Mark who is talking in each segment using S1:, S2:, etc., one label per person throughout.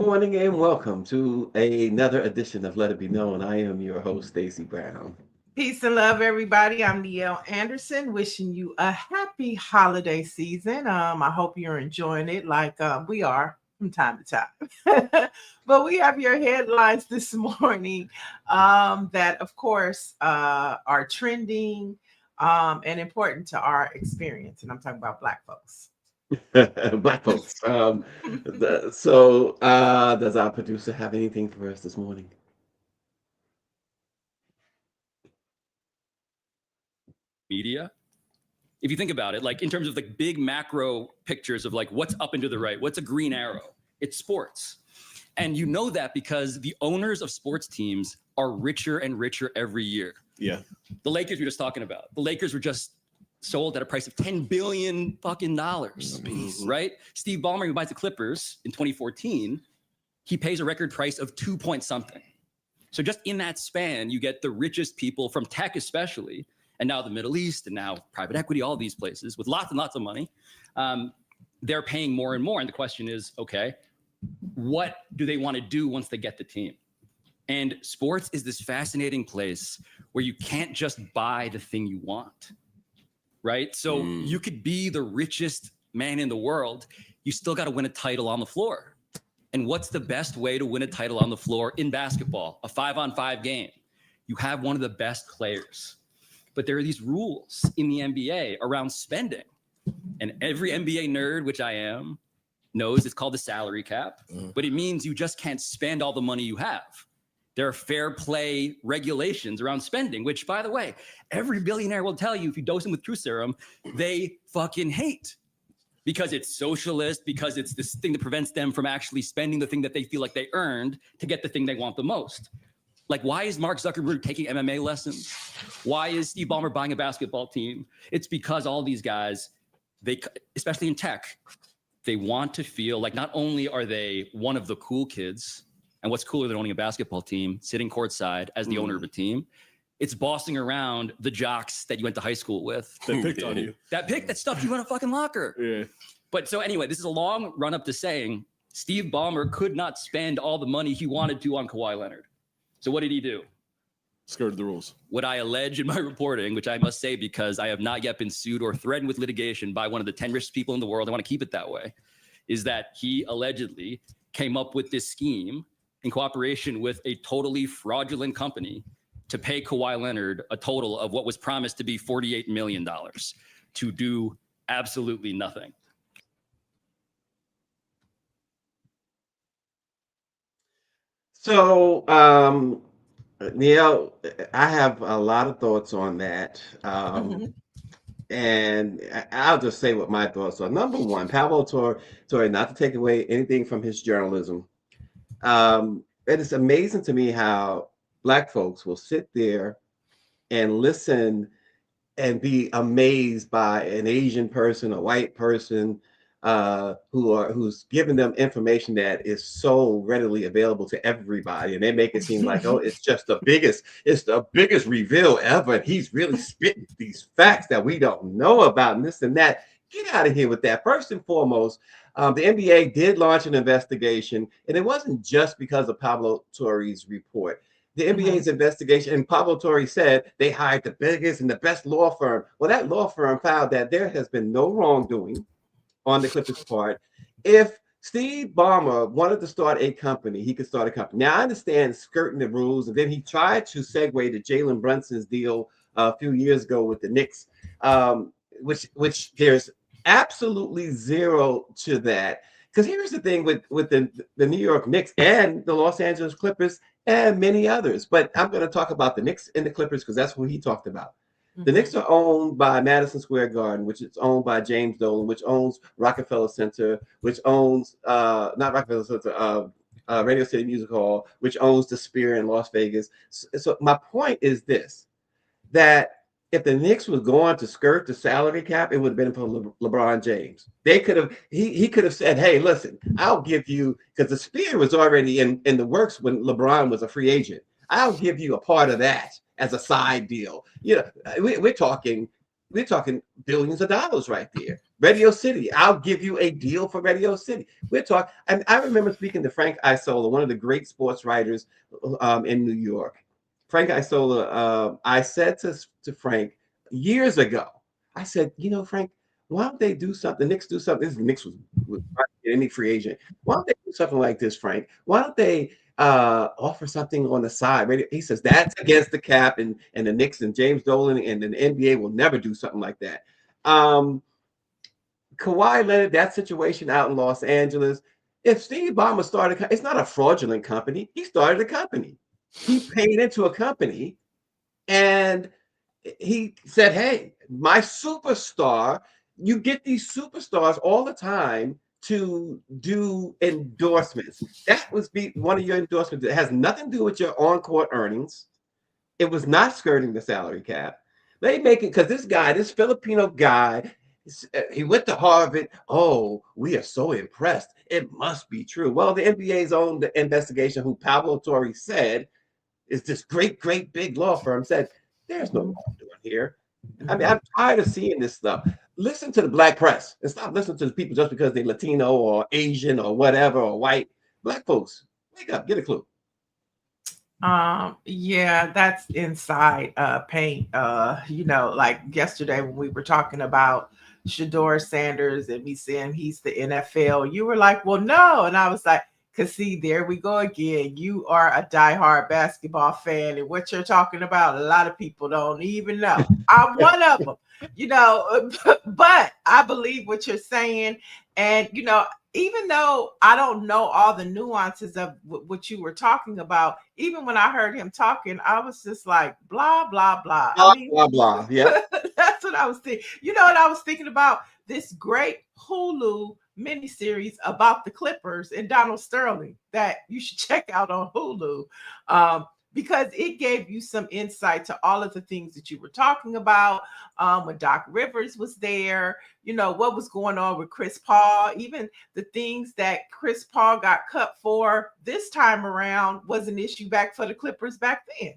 S1: morning and welcome to another edition of Let It Be Known. I am your host, Stacy Brown.
S2: Peace and love, everybody. I'm Niele Anderson, wishing you a happy holiday season. I hope you're enjoying it like we are from time to time. But we have your headlines this morning that, of course, are trending and important to our experience. And I'm talking about Black folks.
S1: Black folks. Does our producer have anything for us this morning?
S3: Media. If you think about it, like in terms of like big macro pictures of like what's up and to the right, what's a green arrow? It's sports. And you know that because the owners of sports teams are richer and richer every year.
S4: Yeah.
S3: The Lakers we were just talking about. The Lakers were just sold at a price of $10 billion fucking dollars, right? Steve Ballmer, who buys the Clippers in 2014, he pays a record price of 2 point something. So just in that span, you get the richest people from tech especially, and now the Middle East, and now private equity, all these places with lots and lots of money. They're paying more and more. And the question is, okay, what do they want to do once they get the team? And sports is this fascinating place where you can't just buy the thing you want, right? So you could be the richest man in the world. You still got to win a title on the floor. And what's the best way to win a title on the floor in basketball? A 5-on-5 game. You have one of the best players. But there are these rules in the NBA around spending. And every NBA nerd, which I am, knows it's called the salary cap. But it means you just can't spend all the money you have. There are fair play regulations around spending, which, by the way, every billionaire will tell you if you dose them with truth serum, they fucking hate. Because it's socialist, because it's this thing that prevents them from actually spending the thing that they feel like they earned to get the thing they want the most. Like, why is Mark Zuckerberg taking MMA lessons? Why is Steve Ballmer buying a basketball team? It's because all these guys, they, especially in tech, they want to feel like not only are they one of the cool kids, and what's cooler than owning a basketball team, sitting courtside as the owner of a team, it's bossing around the jocks that you went to high school with.
S4: They picked on you.
S3: That stuff you in a fucking locker.
S4: Yeah.
S3: But so anyway, this is a long run up to saying Steve Ballmer could not spend all the money he wanted to on Kawhi Leonard. So what did he do?
S4: Skirted the rules.
S3: What I allege in my reporting, which I must say because I have not yet been sued or threatened with litigation by one of the 10 richest people in the world, I want to keep it that way, is that he allegedly came up with this scheme in cooperation with a totally fraudulent company to pay Kawhi Leonard a total of what was promised to be $48 million to do absolutely nothing.
S1: So, Niele, I have a lot of thoughts on that. And I'll just say what my thoughts are. Number one, Pablo Torre, not to take away anything from his journalism. It is amazing to me how Black folks will sit there and listen and be amazed by an Asian person, a white person, who's giving them information that is so readily available to everybody, and they make it seem like, oh, it's the biggest reveal ever, and he's really spitting these facts that we don't know about, and this and that. Get out of here with that. First and foremost, the NBA did launch an investigation, and it wasn't just because of Pablo Torre's report. The NBA's investigation, and Pablo Torre said they hired the biggest and the best law firm. Well, that law firm found that there has been no wrongdoing on the Clippers' part. If Steve Ballmer wanted to start a company, he could start a company. Now, I understand skirting the rules, and then he tried to segue to Jalen Brunson's deal a few years ago with the Knicks, which there's absolutely zero to that. Because here's the thing with the New York Knicks and the Los Angeles Clippers and many others. But I'm going to talk about the Knicks and the Clippers because that's what he talked about. The Knicks are owned by Madison Square Garden, which is owned by James Dolan, which owns Rockefeller Center, which owns not Rockefeller Center, Radio City Music Hall, which owns the Sphere in Las Vegas. So my point is this, that if the Knicks was going to skirt the salary cap, it would have been for LeBron James. They could have, he could have said, hey, listen, I'll give you, because the Sphere was already in the works when LeBron was a free agent. I'll give you a part of that as a side deal. You know, we're talking we're talking billions of dollars right there. Radio City, I'll give you a deal for Radio City. We're talking, and I remember speaking to Frank Isola, one of the great sports writers in New York. Frank Isola, I said to Frank years ago, I said, Frank, why don't they do something? The Knicks do something. This Knicks was any free agent. Why don't they do something like this, Frank? Why don't they offer something on the side? He says that's against the cap, and the Knicks and James Dolan and the NBA will never do something like that. Kawhi Leonard, that situation out in Los Angeles. If Steve Ballmer started, it's not a fraudulent company. He started a company. He paid into a company, and he said, "Hey, my superstar." You get these superstars all the time to do endorsements. That was one of your endorsements. It has nothing to do with your on-court earnings. It was not skirting the salary cap. They make it because this Filipino guy, he went to Harvard. Oh, we are so impressed. It must be true. Well, the NBA's own investigation, who Pablo Torre said is this great, great big law firm, said there's no wrongdoing here. I mean, I'm tired of seeing this stuff. Listen to the black press and stop listening to the people just because they're Latino or Asian or whatever or white. Black folks, wake up, get a clue.
S2: Yeah, that's inside paint. Like yesterday when we were talking about Shador Sanders and me saying he's the NFL, you were like, well, no. And I was like, because see, there we go again. You are a diehard basketball fan, and what you're talking about, a lot of people don't even know. I'm one of them, but I believe what you're saying. And, even though I don't know all the nuances of what you were talking about, even when I heard him talking, I was just like, blah, blah, blah.
S1: Blah, blah. Yeah.
S2: That's what I was thinking. You know what I was thinking about? This great Hulu miniseries about the Clippers and Donald Sterling that you should check out on Hulu, because it gave you some insight to all of the things that you were talking about when Doc Rivers was there, what was going on with Chris Paul, even the things that Chris Paul got cut for this time around was an issue back for the Clippers back then.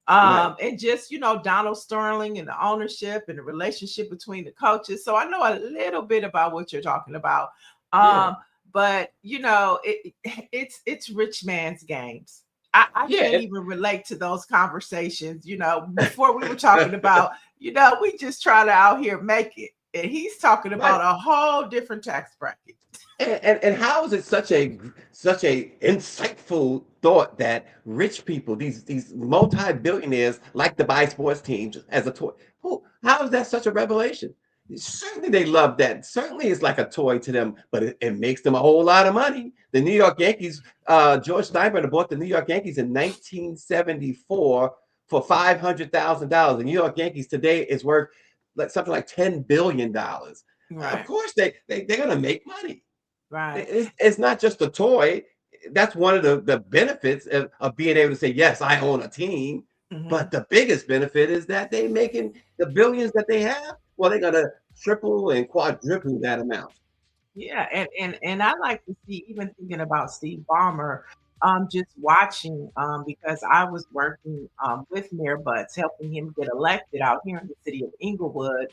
S2: Right. And just, Donald Sterling and the ownership and the relationship between the coaches. So I know a little bit about what you're talking about. But, it's rich man's games. I can't even relate to those conversations. Before we were talking about, we just try to out here make it. And he's talking about a whole different tax bracket.
S1: And how is it such a insightful thought that rich people, these multi-billionaires, like to buy sports teams as a toy? How is that such a revelation? Certainly they love that. Certainly it's like a toy to them, but it makes them a whole lot of money. The New York Yankees, George Steinbrenner bought the New York Yankees in 1974 for $500,000. The New York Yankees today is worth something like $10 billion. Right. Of course, they're going to make money.
S2: Right.
S1: It's not just a toy. That's one of the benefits of being able to say, yes, I own a team. Mm-hmm. But the biggest benefit is that they're making the billions that they have. Well, they're going to triple and quadruple that amount.
S2: Yeah. And I like to see, even thinking about Steve Ballmer, just watching, because I was working with Mayor Butts, helping him get elected out here in the city of Inglewood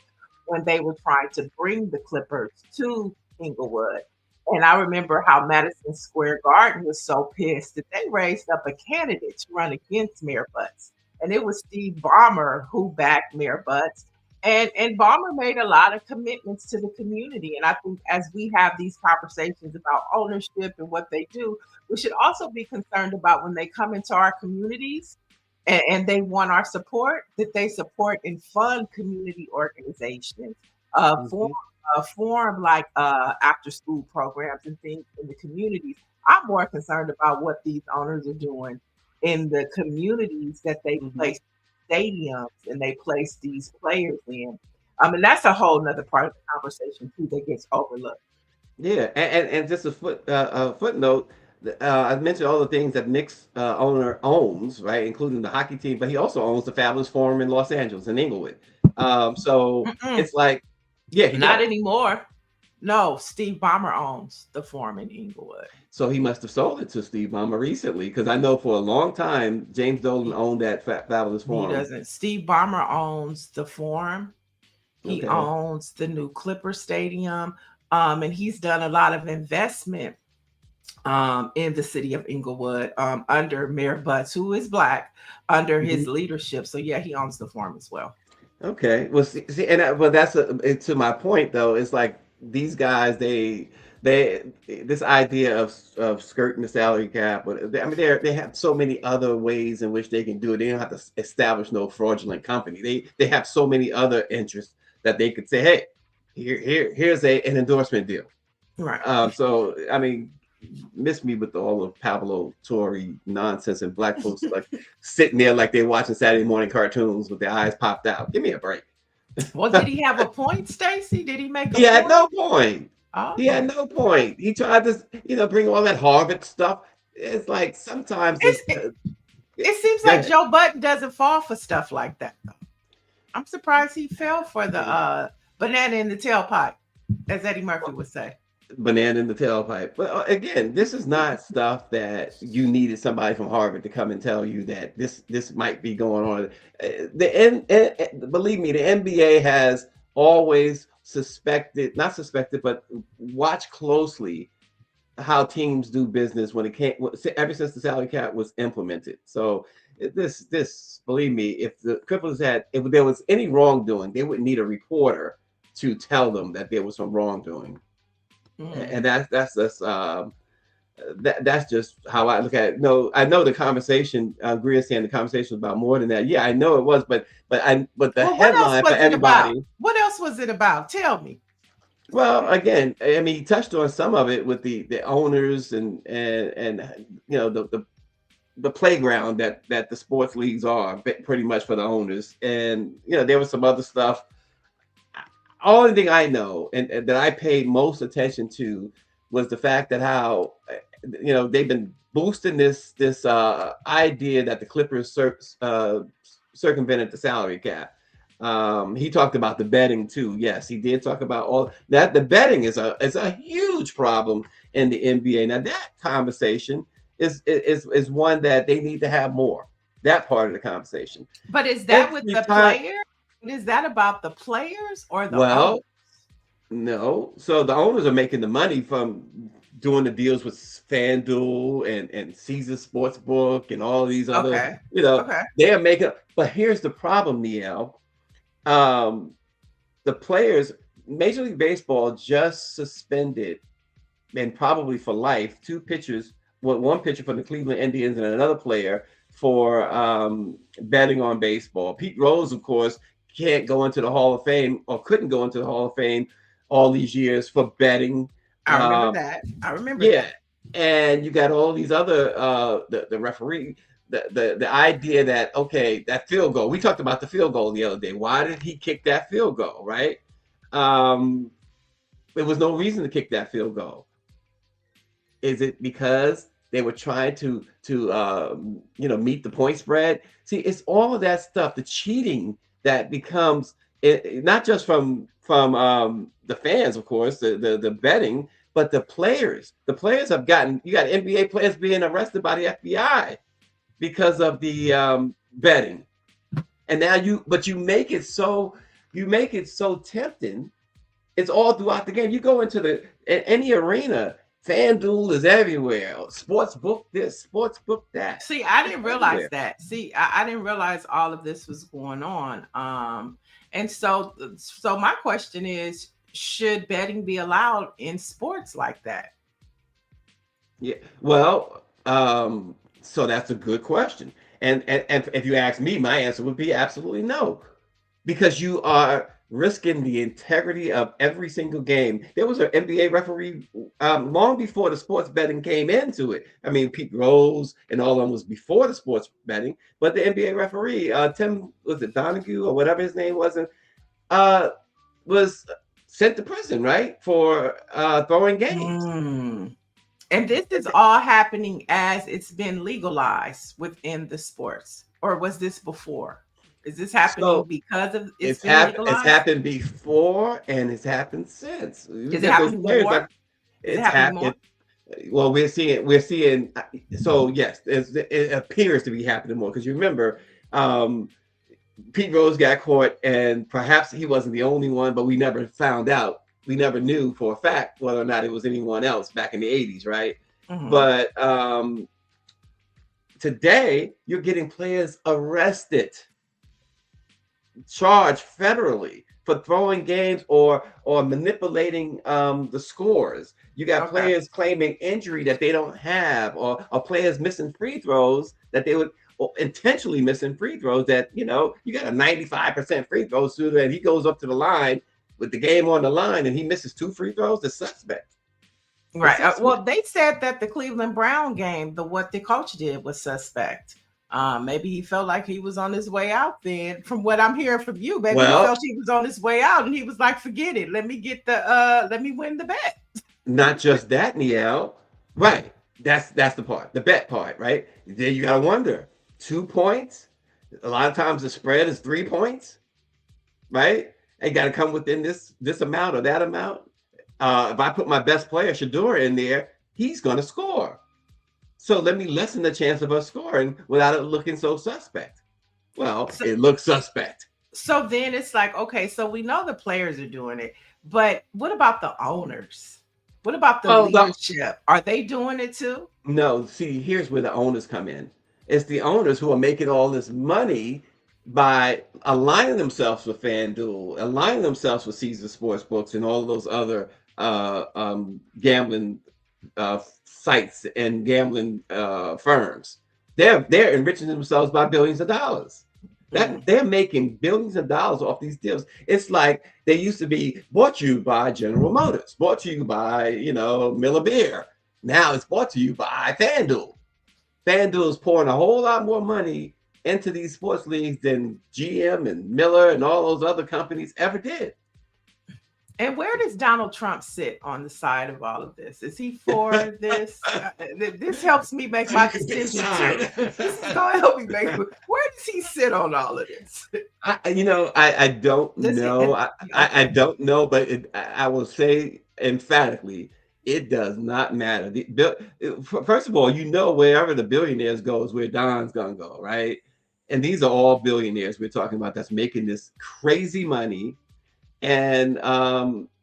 S2: when they were trying to bring the Clippers to Inglewood. And I remember how Madison Square Garden was so pissed that they raised up a candidate to run against Mayor Butts. And it was Steve Ballmer who backed Mayor Butts. And Ballmer made a lot of commitments to the community. And I think as we have these conversations about ownership and what they do, we should also be concerned about when they come into our communities and they want our support, that they support and fund community organizations, form like after school programs and things in the communities. I'm more concerned about what these owners are doing in the communities that they place stadiums and they place these players in. And that's a whole nother part of the conversation too that gets overlooked.
S1: Yeah, and just a footnote. I mentioned all the things that Knicks owner owns, right, including the hockey team, but he also owns the Fabulous Forum in Los Angeles, in Inglewood. It's like, yeah,
S2: not anymore. No, Steve Ballmer owns the Forum in Inglewood.
S1: So he must have sold it to Steve Ballmer recently, because I know for a long time James Dolan owned that Fabulous Forum.
S2: He doesn't. Steve Ballmer owns the Forum, He
S1: Okay.
S2: owns the new Clipper Stadium, and he's done a lot of investment in the city of Inglewood under Mayor Butts, who is Black, under his leadership. So yeah, he owns the farm as well.
S1: Okay. Well, see, and well, that's to my point though. It's like these guys, they this idea of skirting the salary cap. But I mean, they have so many other ways in which they can do it. They don't have to establish no fraudulent company. They have so many other interests that they could say, hey, here's an endorsement deal.
S2: Right.
S1: So I mean, miss me with all of Pablo Torre nonsense and black folks like sitting there like they're watching Saturday morning cartoons with their eyes popped out. Give me a break.
S2: Well, did he have a point, Stacy? Did he make a
S1: He had
S2: point?
S1: no point.
S2: Oh,
S1: He had no point. He tried to, bring all that Harvard stuff. It's like sometimes
S2: it seems like Joe Budden doesn't fall for stuff like that, though. I'm surprised he fell for the banana in the tailpipe, as Eddie Murphy would say.
S1: Banana in the tailpipe. But again, this is not stuff that you needed somebody from Harvard to come and tell you that this might be going on. Believe me, the NBA has always not suspected, but watch closely how teams do business when it came ever since the salary cap was implemented. So this believe me, if the Clippers if there was any wrongdoing, they wouldn't need a reporter to tell them that there was some wrongdoing. And that's just how I look at it. No, I know the conversation. Greer saying the conversation was about more than that. Yeah, I know it was, but the headline for everybody.
S2: What else was it about? Tell me.
S1: Well, again, I mean, he touched on some of it with the owners and the playground that the sports leagues are pretty much for the owners, and there was some other stuff. Only thing I know and that I paid most attention to was the fact that how they've been boosting this idea that the Clippers circumvented the salary cap. He talked about the betting too. Yes, he did talk about all that. The betting is a huge problem in the NBA. Now that conversation is one that they need to have more. That part of the conversation.
S2: But is that with the players? Is that about the players or the owners?
S1: No. So the owners are making the money from doing the deals with FanDuel and Caesar Sportsbook and all these other, they are making. But here's the problem, Niele. The players, Major League Baseball just suspended, and probably for life, two pitchers. Well, one pitcher for the Cleveland Indians and another player for betting on baseball. Pete Rose, of course, can't go into the Hall of Fame or couldn't go into the Hall of Fame all these years for betting.
S2: I remember that. I remember that.
S1: And you got all these other the referee, the idea that that field goal. We talked about the field goal the other day. Why did he kick that field goal? Right? There was no reason to kick that field goal. Is it because they were trying to meet the point spread? See, it's all of that stuff, the cheating that becomes not just from the fans, of course, the betting, but the players. The players have you got NBA players being arrested by the FBI because of the betting. And now you make it so tempting. It's all throughout the game. You go into any arena, FanDuel is everywhere. Sports book this, sports book that.
S2: See, I didn't realize that. See, I didn't realize all of this was going on. And so my question is, should betting be allowed in sports like that?
S1: Yeah. Well, so that's a good question. And if you ask me, my answer would be absolutely no, because you are risking the integrity of every single game. There was an NBA referee long before the sports betting came into it. I mean, Pete Rose and all of them was before the sports betting, but the NBA referee, Tim, was it Donahue or whatever his name was sent to prison, right, for throwing games.
S2: And this is all happening as it's been legalized within the sports, or was this before? Is this happening because of it's
S1: happened before and it's happened since.
S2: Is it happening more?
S1: It's happened. Well, we're seeing. So yes, it appears to be happening more because you remember, Pete Rose got caught, and perhaps he wasn't the only one, but we never found out. We never knew for a fact whether or not it was anyone else back in the 80s, right?
S2: Mhm.
S1: But today, you're getting players arrested, charged federally for throwing games or manipulating the scores. You got
S2: Okay.
S1: players claiming injury that they don't have, or players missing free throws that they would, or intentionally missing free throws that, you know, you got a 95% free throw shooter and he goes up to the line with the game on the line and he misses 2 free throws. The suspect.
S2: Right. Well, they said that the Cleveland Brown game, what the coach did was suspect. Maybe he felt like he was on his way out then. From what I'm hearing from you, maybe he felt he was on his way out and he was like, forget it. Let me win the bet.
S1: Not just that, Niele. Right. That's the part, the bet part, right? Then you gotta wonder. 2 points. A lot of times the spread is 3 points, right? And got to come within this amount or that amount. If I put my best player, Shadura, in there, he's going to score. So let me lessen the chance of us scoring without it looking so suspect. Well, it looks suspect.
S2: So then it's like, okay, so we know the players are doing it, but what about the owners? What about the leadership? Are they doing it too?
S1: No, see, here's where the owners come in. It's the owners who are making all this money by aligning themselves with FanDuel, aligning themselves with Caesar Sportsbooks and all those other gambling sites and gambling firms. They're enriching themselves by billions of dollars. They're making billions of dollars off these deals. It's like they used to be brought to you by General Motors, brought to you by, you know, Miller Beer. Now it's brought to you by FanDuel. FanDuel is pouring a whole lot more money into these sports leagues than GM and Miller and all those other companies ever did.
S2: And where does Donald Trump sit on the side of all of this? Is he for this? This helps me make my decision. This is going to help me make. Where does he sit on all of this?
S1: I don't know. I don't know, but I will say emphatically, it does not matter. First of all, you know, wherever the billionaires go is where Don's gonna go, right? And these are all billionaires we're talking about that's making this crazy money. And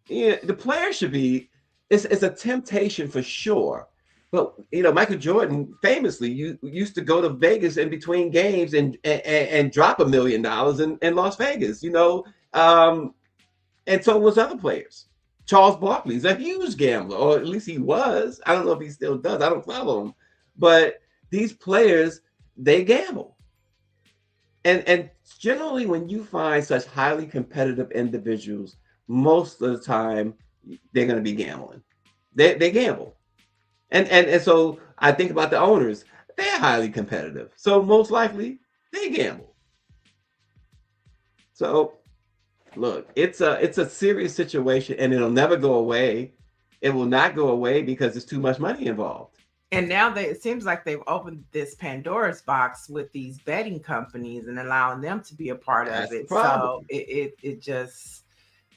S1: yeah, the player should be. It's a temptation for sure. But you know, Michael Jordan famously used to go to Vegas in between games and drop $1 million in Las Vegas. You know, and so was other players. Charles Barkley's a huge gambler, or at least he was. I don't know if he still does. I don't follow him. But these players, they gamble. And generally, when you find such highly competitive individuals, most of the time, they're going to be gambling. They gamble. And so I think about the owners. They're highly competitive. So most likely, they gamble. So look, it's a serious situation, and it'll never go away. It will not go away because there's too much money involved.
S2: And now it seems like they've opened this Pandora's box with these betting companies and allowing them to be a part of it. So it just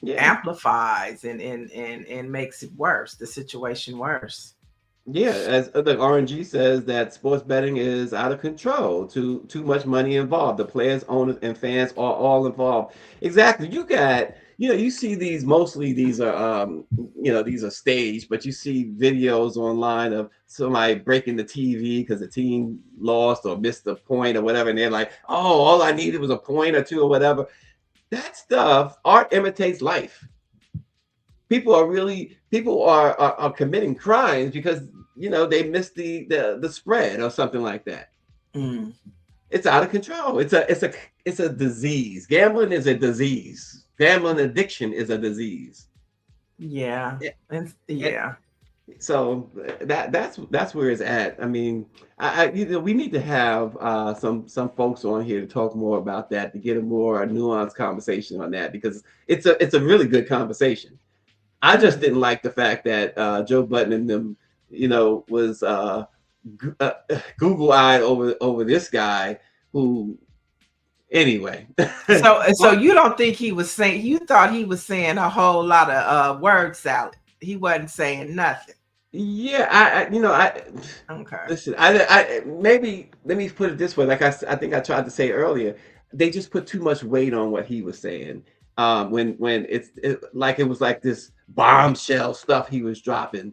S2: amplifies and makes it worse, the situation worse.
S1: Yeah, as the RNG says, that sports betting is out of control. Too much money involved. The players, owners, and fans are all involved. Exactly. You got, you know, you see these, mostly these are you know, these are staged, but you see videos online of somebody breaking the TV because the team lost or missed a point or whatever, and they're like, oh, all I needed was a point or two or whatever. That stuff, art imitates life. People are committing crimes because, you know, they missed the spread or something like that. It's out of control. It's a disease. Gambling is a disease. Gambling addiction is a disease.
S2: Yeah.
S1: So that's where it's at. I mean, you know, we need to have some folks on here to talk more about that, to get a more nuanced conversation on that, because it's a really good conversation. I just didn't like the fact that Joe Budden and them, you know, was Google-eyed over this guy who, anyway.
S2: So you don't think he was saying? You thought he was saying a whole lot of word salad. He wasn't saying nothing.
S1: Yeah, okay. Listen, I maybe let me put it this way. Like I think I tried to say earlier, they just put too much weight on what he was saying. When it was like this bombshell stuff he was dropping.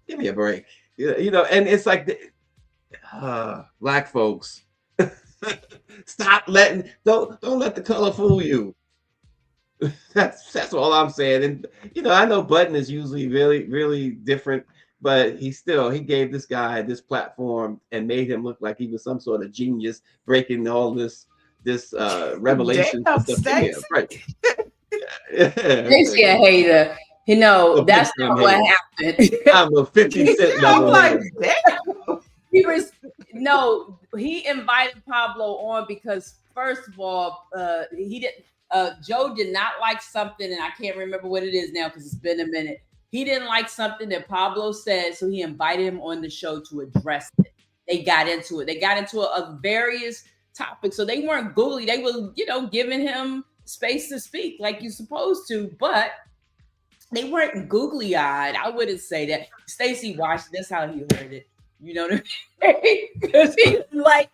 S1: Give me a break. You know, and it's like black folks, don't let the color fool you. That's all I'm saying. And you know, I know Button is usually really, really different, but he gave this guy this platform and made him look like he was some sort of genius, breaking all this revelation
S2: Damn,
S1: stuff. Give me a
S2: Stacy.
S1: break.
S5: Stacy a hater. You know, that's not what happened.
S1: I'm a 50 cent
S2: I'm
S1: level
S2: like,
S1: hater.
S5: He invited Pablo on because first of all, Joe did not like something, and I can't remember what it is now because it's been a minute. He didn't like something that Pablo said, so he invited him on the show to address it. They got into it. They got into a various topics, so they weren't googly. They were, giving him space to speak like you're supposed to, but they weren't googly-eyed. I wouldn't say that. Stacy watched. That's how he heard it. You know what I mean? Because he didn't like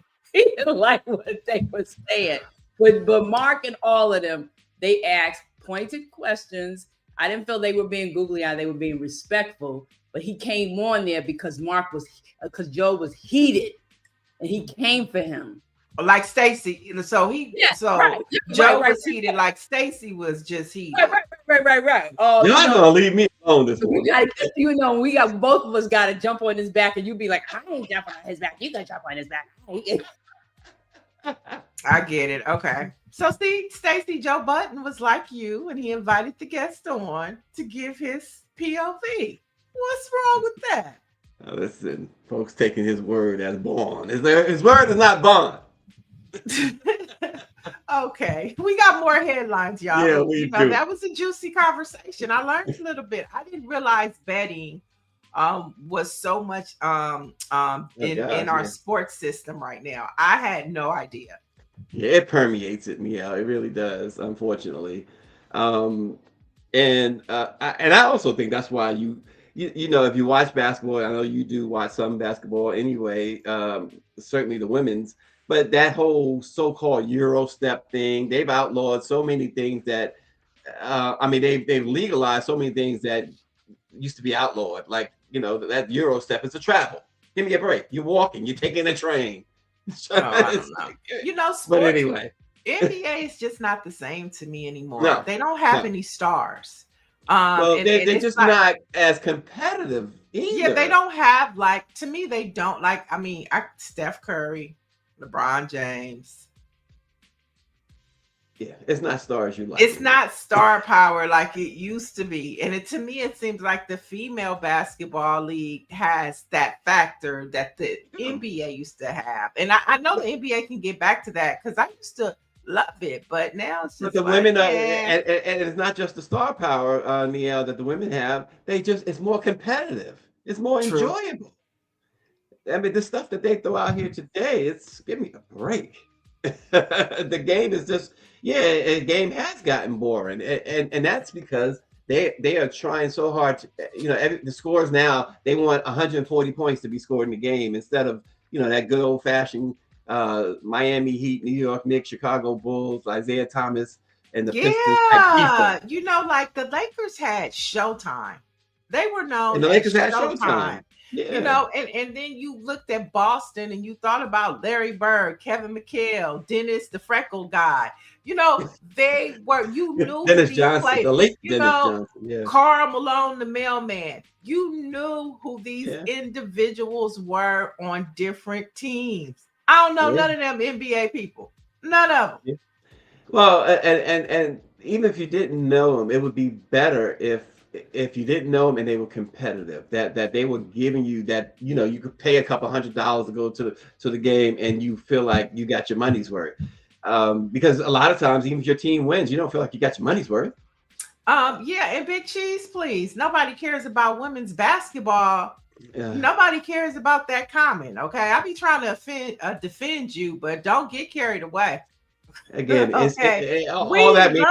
S5: what they were saying. But Mark and all of them, they asked pointed questions. I didn't feel they were being googly-eyed. They were being respectful. But he came on there because Joe was heated, and he came for him.
S2: Like Stacy, so Joe was heated, like Stacy was just heated.
S5: Right.
S1: You're not gonna leave me alone this morning.
S5: We got both of us got to jump on his back, and you be like, I ain't jumping on his back. You gonna jump on his back.
S2: I get it. Okay. So see, Stacy, Joe Button was like you, and he invited the guest on to give his POV. What's wrong with that?
S1: Now listen, folks taking his word as bond. His word is not bond.
S2: Okay, we got more headlines, y'all.
S1: Yeah, we do.
S2: That was a juicy conversation. I learned a little bit. I didn't realize betting was so much in our sports system right now. I had no idea.
S1: Yeah, it permeates it, Niele. It really does, unfortunately. And I also think that's why you know, if you watch basketball, I know you do watch some basketball anyway, certainly the women's, but that whole so-called Euro step thing, they've outlawed so many things that, they've legalized so many things that used to be outlawed. Like, that Euro step is a travel. Give me a break. You're walking, you're taking a train.
S2: I don't know. Sports,
S1: but anyway.
S2: NBA is just not the same to me anymore.
S1: No,
S2: they don't have any stars.
S1: They're just not as competitive either.
S2: Yeah, they don't have, to me, they don't Steph Curry, LeBron James.
S1: Yeah, it's not stars you like.
S2: It's not star power like it used to be. And to me, it seems like the female basketball league has that factor that the NBA used to have. And I know the NBA can get back to that because I used to love it, but now it's just
S1: the women are, and it's not just the star power, Niele, that the women have. It's more competitive. It's more enjoyable. I mean, the stuff that they throw out here today, give me a break. The game is just, the game has gotten boring, and that's because they are trying so hard to, the scores now, they want 140 points to be scored in the game instead of, that good old fashioned Miami Heat, New York Knicks, Chicago Bulls, Isaiah Thomas, and the Pistons.
S2: The Lakers had Showtime. They were known
S1: and the Lakers had
S2: Showtime.
S1: Yeah.
S2: And then you looked at Boston and you thought about Larry Bird, Kevin McHale, Dennis, the freckle guy. They were, knew
S1: Dennis Johnson, the late Dennis Johnson. Yeah.
S2: Karl Malone, the mailman. You knew who these individuals were on different teams. I don't know none of them NBA people. None of them.
S1: Yeah. Well, and even if you didn't know them, it would be better if you didn't know them and they were competitive, that they were giving you that, you could pay a couple $100 to go to the game and you feel like you got your money's worth. Because a lot of times, even if your team wins, you don't feel like you got your money's worth.
S2: And Big Cheese, please. Nobody cares about women's basketball. Nobody cares about that comment. Okay, I be trying to defend you, but don't get carried away.
S1: Again, all that means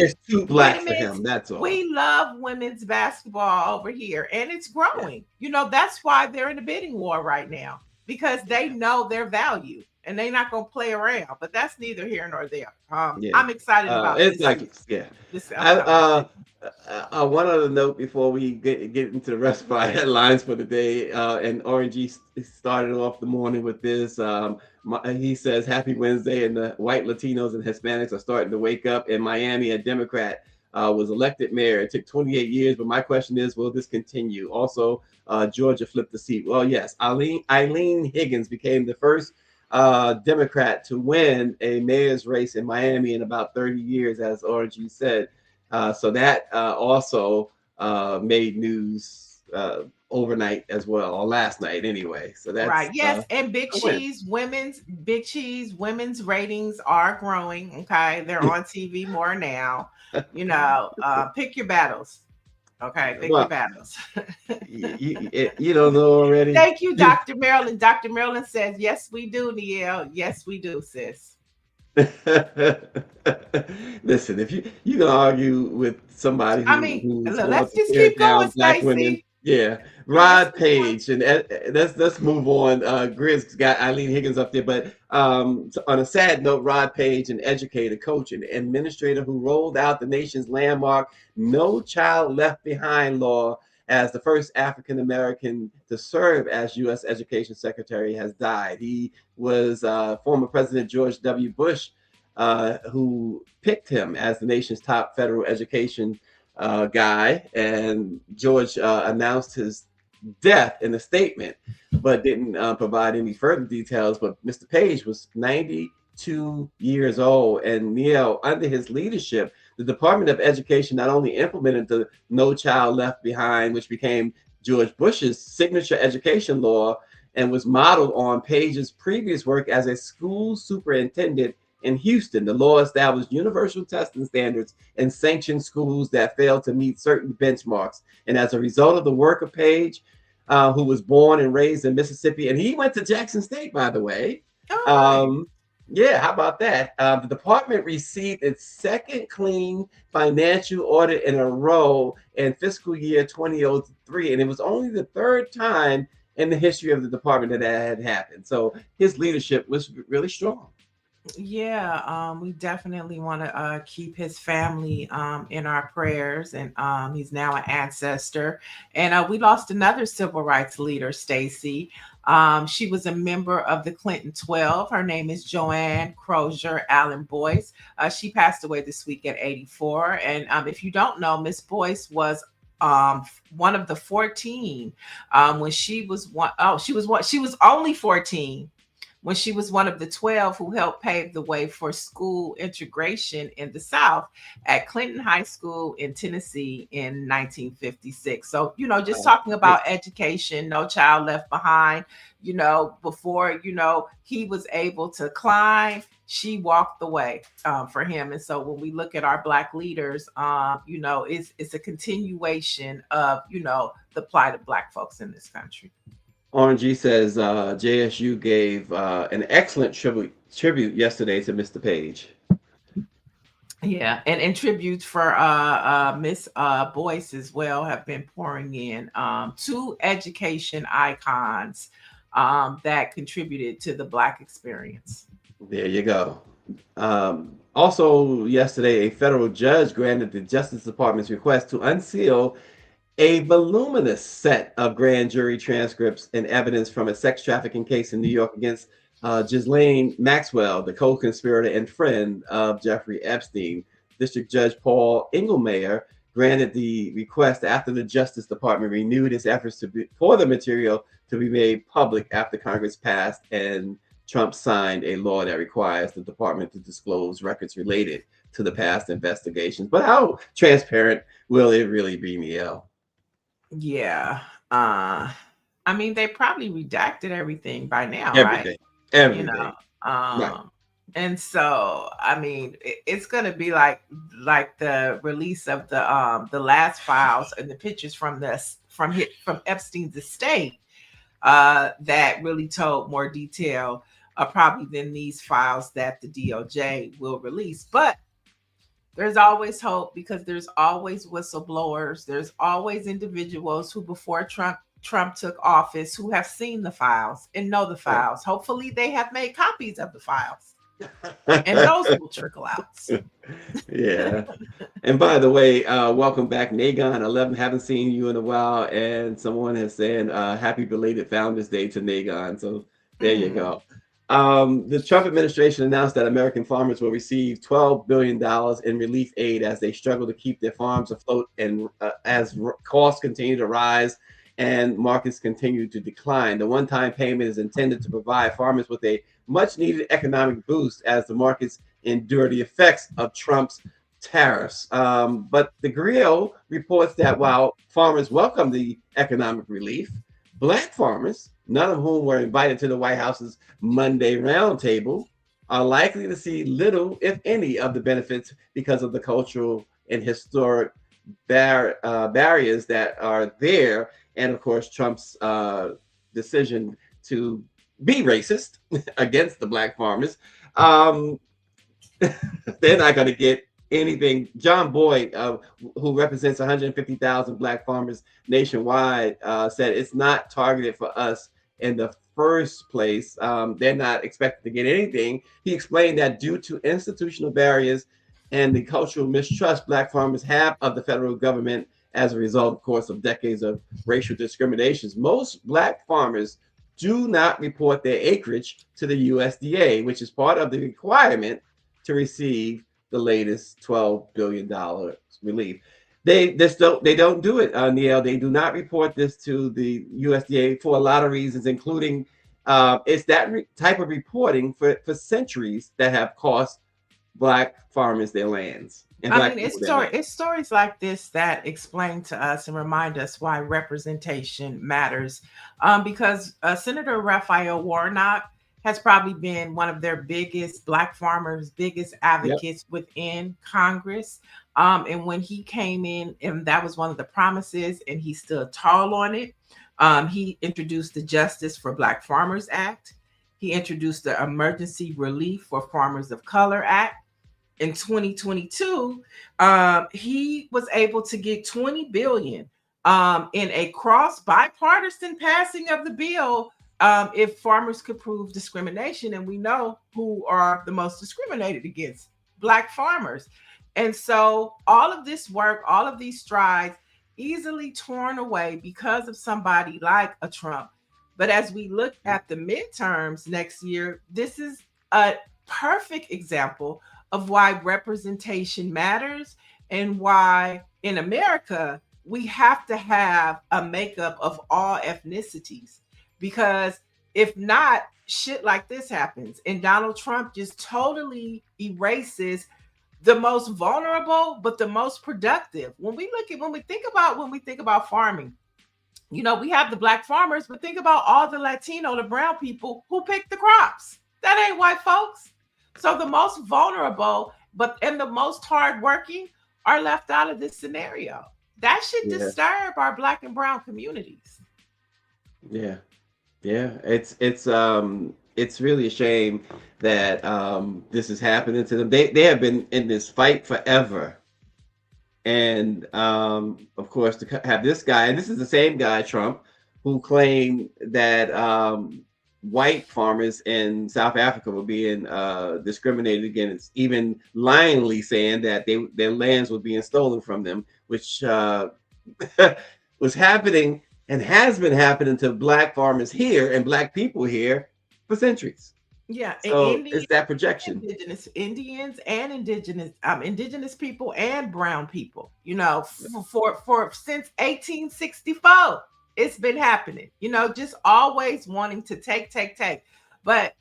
S1: it's too black for him. That's all.
S2: We love women's basketball over here, and it's growing. That's why they're in a bidding war right now, because they know their value. and they're not gonna play around. But that's neither here nor there.
S1: Yeah.
S2: I'm excited about
S1: It's
S2: this.
S1: like, yeah.
S2: This
S1: I,
S2: upcoming
S1: one other note before we get into the rest of our headlines for the day. And RNG started off the morning with this. He says, "Happy Wednesday," and the white Latinos and Hispanics are starting to wake up. In Miami, a Democrat was elected mayor. It took 28 years, but my question is, will this continue? Also, Georgia flipped the seat. Well, yes, Eileen Higgins became the first Democrat to win a mayor's race in Miami in about 30 years, as RG said. So that also made news overnight as well, or last night anyway. So that's
S2: right. Yes, and
S1: a win.
S2: Big Cheese women's ratings are growing. Okay, they're on TV more now. You know, pick your battles. Okay, pick your battles.
S1: You don't know already.
S2: Thank you, Dr. Marilyn. Dr. Marilyn says, "Yes, we do, Niele. Yes, we do, sis."
S1: Listen, if you can argue with somebody who's
S2: let's just keep going,
S1: black women,
S2: Stacy.
S1: yeah. Rod Page, and let's move on. Grizz got Eileen Higgins up there, but on a sad note, Rod Page, an educator, coach, and administrator who rolled out the nation's landmark "No Child Left Behind" law as the first African American to serve as U.S. Education Secretary, has died. He was former President George W. Bush, who picked him as the nation's top federal education guy. And George announced his death in a statement, but didn't provide any further details. But Mr. Page was 92 years old, and Niele, under his leadership, the Department of Education not only implemented the No Child Left Behind, which became George Bush's signature education law and was modeled on Page's previous work as a school superintendent in Houston. The law established universal testing standards and sanctioned schools that failed to meet certain benchmarks. And as a result of the work of Page, who was born and raised in Mississippi, and he went to Jackson State, by the way. Yeah, how about that? The department received its second clean financial audit in a row in fiscal year 2003, and it was only the third time in the history of the department that had happened. So his leadership was really strong.
S2: Yeah, we definitely want to keep his family in our prayers, and he's now an ancestor. And we lost another civil rights leader, Stacy. She was a member of the Clinton 12. Her name is Joanne Crozier Allen Boyce. She passed away this week at 84. And if you don't know, Miss Boyce was one of the 14 when she was one. Oh, she was only 14 when she was one of the 12 who helped pave the way for school integration in the South at Clinton High School in Tennessee in 1956. So, just talking about education, no child left behind, before, he was able to climb, she walked the way for him. And so when we look at our Black leaders, it's a continuation of, the plight of Black folks in this country.
S1: RNG says JSU gave an excellent tribute yesterday to Mr. Page.
S2: Yeah, and tributes for Miss Boyce as well have been pouring in. Two education icons that contributed to the Black experience.
S1: There you go. Also yesterday, a federal judge granted the Justice Department's request to unseal a voluminous set of grand jury transcripts and evidence from a sex trafficking case in New York against Ghislaine Maxwell, the co-conspirator and friend of Jeffrey Epstein. District Judge Paul Engelmayer granted the request after the Justice Department renewed its efforts for the material to be made public after Congress passed and Trump signed a law that requires the department to disclose records related to the past investigations. But how transparent will it really be, Niele?
S2: Yeah. They probably redacted everything by now,
S1: Everything.
S2: right?
S1: Everything.
S2: Right. And so, it's going to be like the release of the last files and the pictures from Epstein's estate that really told more detail probably than these files that the DOJ will release. But there's always hope, because there's always whistleblowers. There's always individuals who before Trump Trump took office who have seen the files and know the
S1: Right.
S2: files. Hopefully they have made copies of the files. And those will trickle out.
S1: Yeah. And by the way, welcome back, Nagon 11. Haven't seen you in a while, and someone has said happy belated Founders Day to Nagon. So there you go. The Trump administration announced that American farmers will receive $12 billion in relief aid as they struggle to keep their farms afloat, and as costs continue to rise and markets continue to decline. The one-time payment is intended to provide farmers with a much-needed economic boost as the markets endure the effects of Trump's tariffs. But the Grill reports that while farmers welcome the economic relief, Black farmers, none of whom were invited to the White House's Monday roundtable, are likely to see little, if any, of the benefits because of the cultural and historic barriers that are there. And of course, Trump's decision to be racist against the Black farmers. They're not going to get anything. John Boyd, who represents 150,000 Black farmers nationwide, said it's not targeted for us in the first place. They're not expected to get anything. He explained that due to institutional barriers and the cultural mistrust Black farmers have of the federal government as a result, of course, of decades of racial discriminations, most Black farmers do not report their acreage to the USDA, which is part of the requirement to receive the latest $12 billion relief. They don't do it, Niele. They do not report this to the USDA for a lot of reasons, including it's that type of reporting for centuries that have cost Black farmers their lands. And
S2: I mean, it's stories like this that explain to us and remind us why representation matters. Because Senator Raphael Warnock has probably been one of their biggest Black farmers, biggest advocates within Congress. And when he came in, and that was one of the promises, and he stood tall on it. He introduced the Justice for Black Farmers Act. He introduced the Emergency Relief for Farmers of Color Act. In 2022, he was able to get $20 billion in a bipartisan passing of the bill if farmers could prove discrimination. And we know who are the most discriminated against: Black farmers. And so all of this work, all of these strides, easily torn away because of somebody like a Trump. But as we look at the midterms next year, this is a perfect example of why representation matters and why in America we have to have a makeup of all ethnicities, because if not, shit like this happens and Donald Trump just totally erases the most vulnerable but the most productive. When we think about farming, you know, we have the Black farmers, but think about all the Latino, the brown people who pick the crops. That ain't white folks. So the most vulnerable, and the most hardworking are left out of this scenario. That should disturb our Black and brown communities.
S1: Yeah. It's really a shame that this is happening to them. They have been in this fight forever. And of course, to have this guy, and this is the same guy, Trump, who claimed that white farmers in South Africa were being discriminated against, even lyingly saying that their lands were being stolen from them, which was happening and has been happening to Black farmers here and Black people here for centuries.
S2: Yeah,
S1: so it's that projection.
S2: Indigenous Indians and indigenous people and brown people. You know, for since 1864. It's been happening, you know, just always wanting to take. But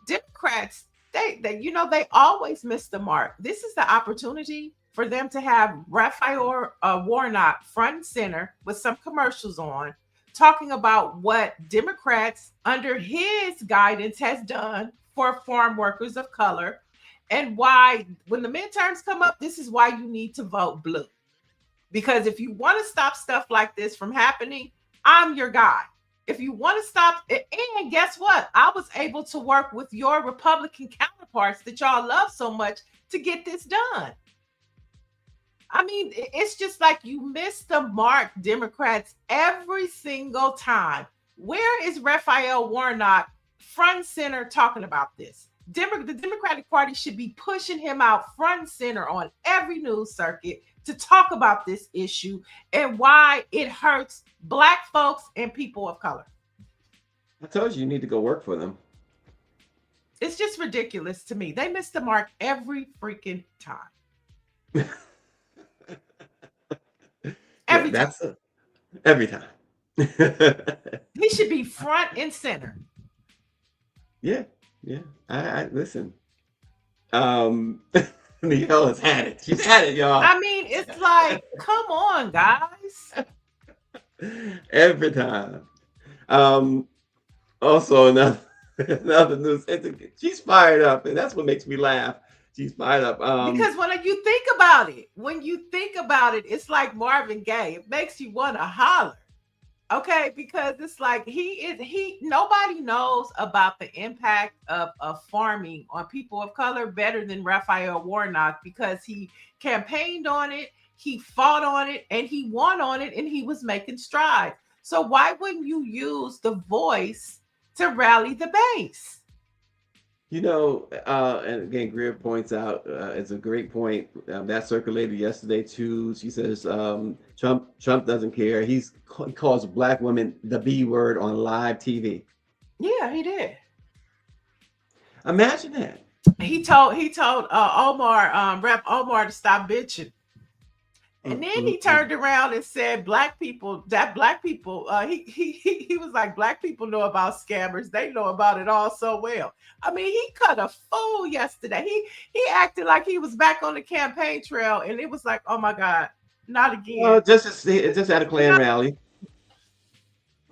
S2: Democrats, they always miss the mark. This is the opportunity for them to have Raphael Warnock front and center with some commercials on, talking about what Democrats under his guidance has done for farm workers of color, and why when the midterms come up, this is why you need to vote blue. Because if you want to stop stuff like this from happening, I'm your guy. If you want to stop it, and guess what? I was able to work with your Republican counterparts that y'all love so much to get this done. I mean, it's just like you miss the mark, Democrats, every single time. Where is Raphael Warnock front and center talking about this? The Democratic Party should be pushing him out front and center on every news circuit to talk about this issue and why it hurts Black folks and people of color.
S1: I told you need to go work for them.
S2: It's just ridiculous to me. They miss the mark every freaking time. Every time.
S1: Every time.
S2: He should be front and center.
S1: Yeah. I listen. Niele has had it. She's had it, y'all.
S2: I mean, it's like, come on, guys.
S1: Every time. Also another news. She's fired up, and that's what makes me laugh. She's fired up.
S2: Because when you think about it, it's like Marvin Gaye. It makes you want to holler. Okay, because it's like nobody knows about the impact of farming on people of color better than Raphael Warnock, because he campaigned on it, he fought on it, and he won on it, and he was making strides. So why wouldn't you use the voice to rally the base?
S1: And again, Greer points out, it's a great point that circulated yesterday too. She says Trump doesn't care. He calls Black women the B word on live TV.
S2: Yeah, he did.
S1: Imagine that.
S2: He told Omar, Rep Omar, to stop bitching. And then he turned around and said, Black people, he was like, Black people know about scammers. They know about it all so well. I mean, he cut a fool yesterday. He acted like he was back on the campaign trail, and it was like, oh my God, not again.
S1: Well, just at a Klan rally.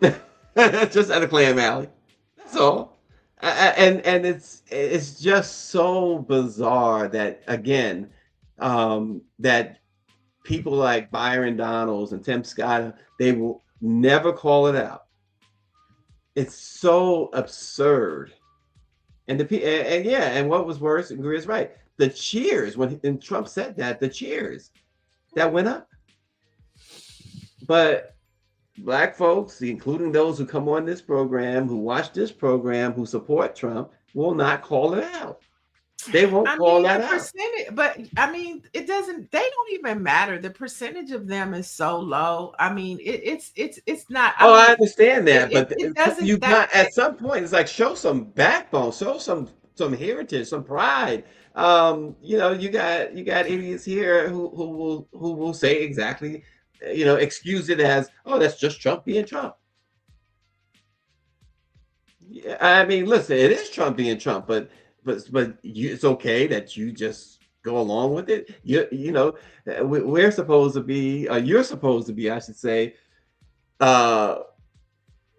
S1: Just at a Klan rally. That's all. And it's just so bizarre that, again, that people like Byron Donalds and Tim Scott, they will never call it out. It's so absurd. And what was worse, and Greer's right, the cheers when Trump said that, the cheers that went up. But Black folks, including those who come on this program, who watch this program, who support Trump, will not call it out. They won't call that out.
S2: But I mean, it doesn't. They don't even matter. The percentage of them is so low. I mean, it's not.
S1: I understand that, but
S2: it doesn't.
S1: You got at some point. It's like, show some backbone, show some heritage, some pride. You got idiots here who will say exactly, excuse it as, oh, that's just Trump being Trump. Yeah, I mean, listen, it is Trump being Trump, but it's okay that you just go along with it. We're supposed to be, you're supposed to be, I should say,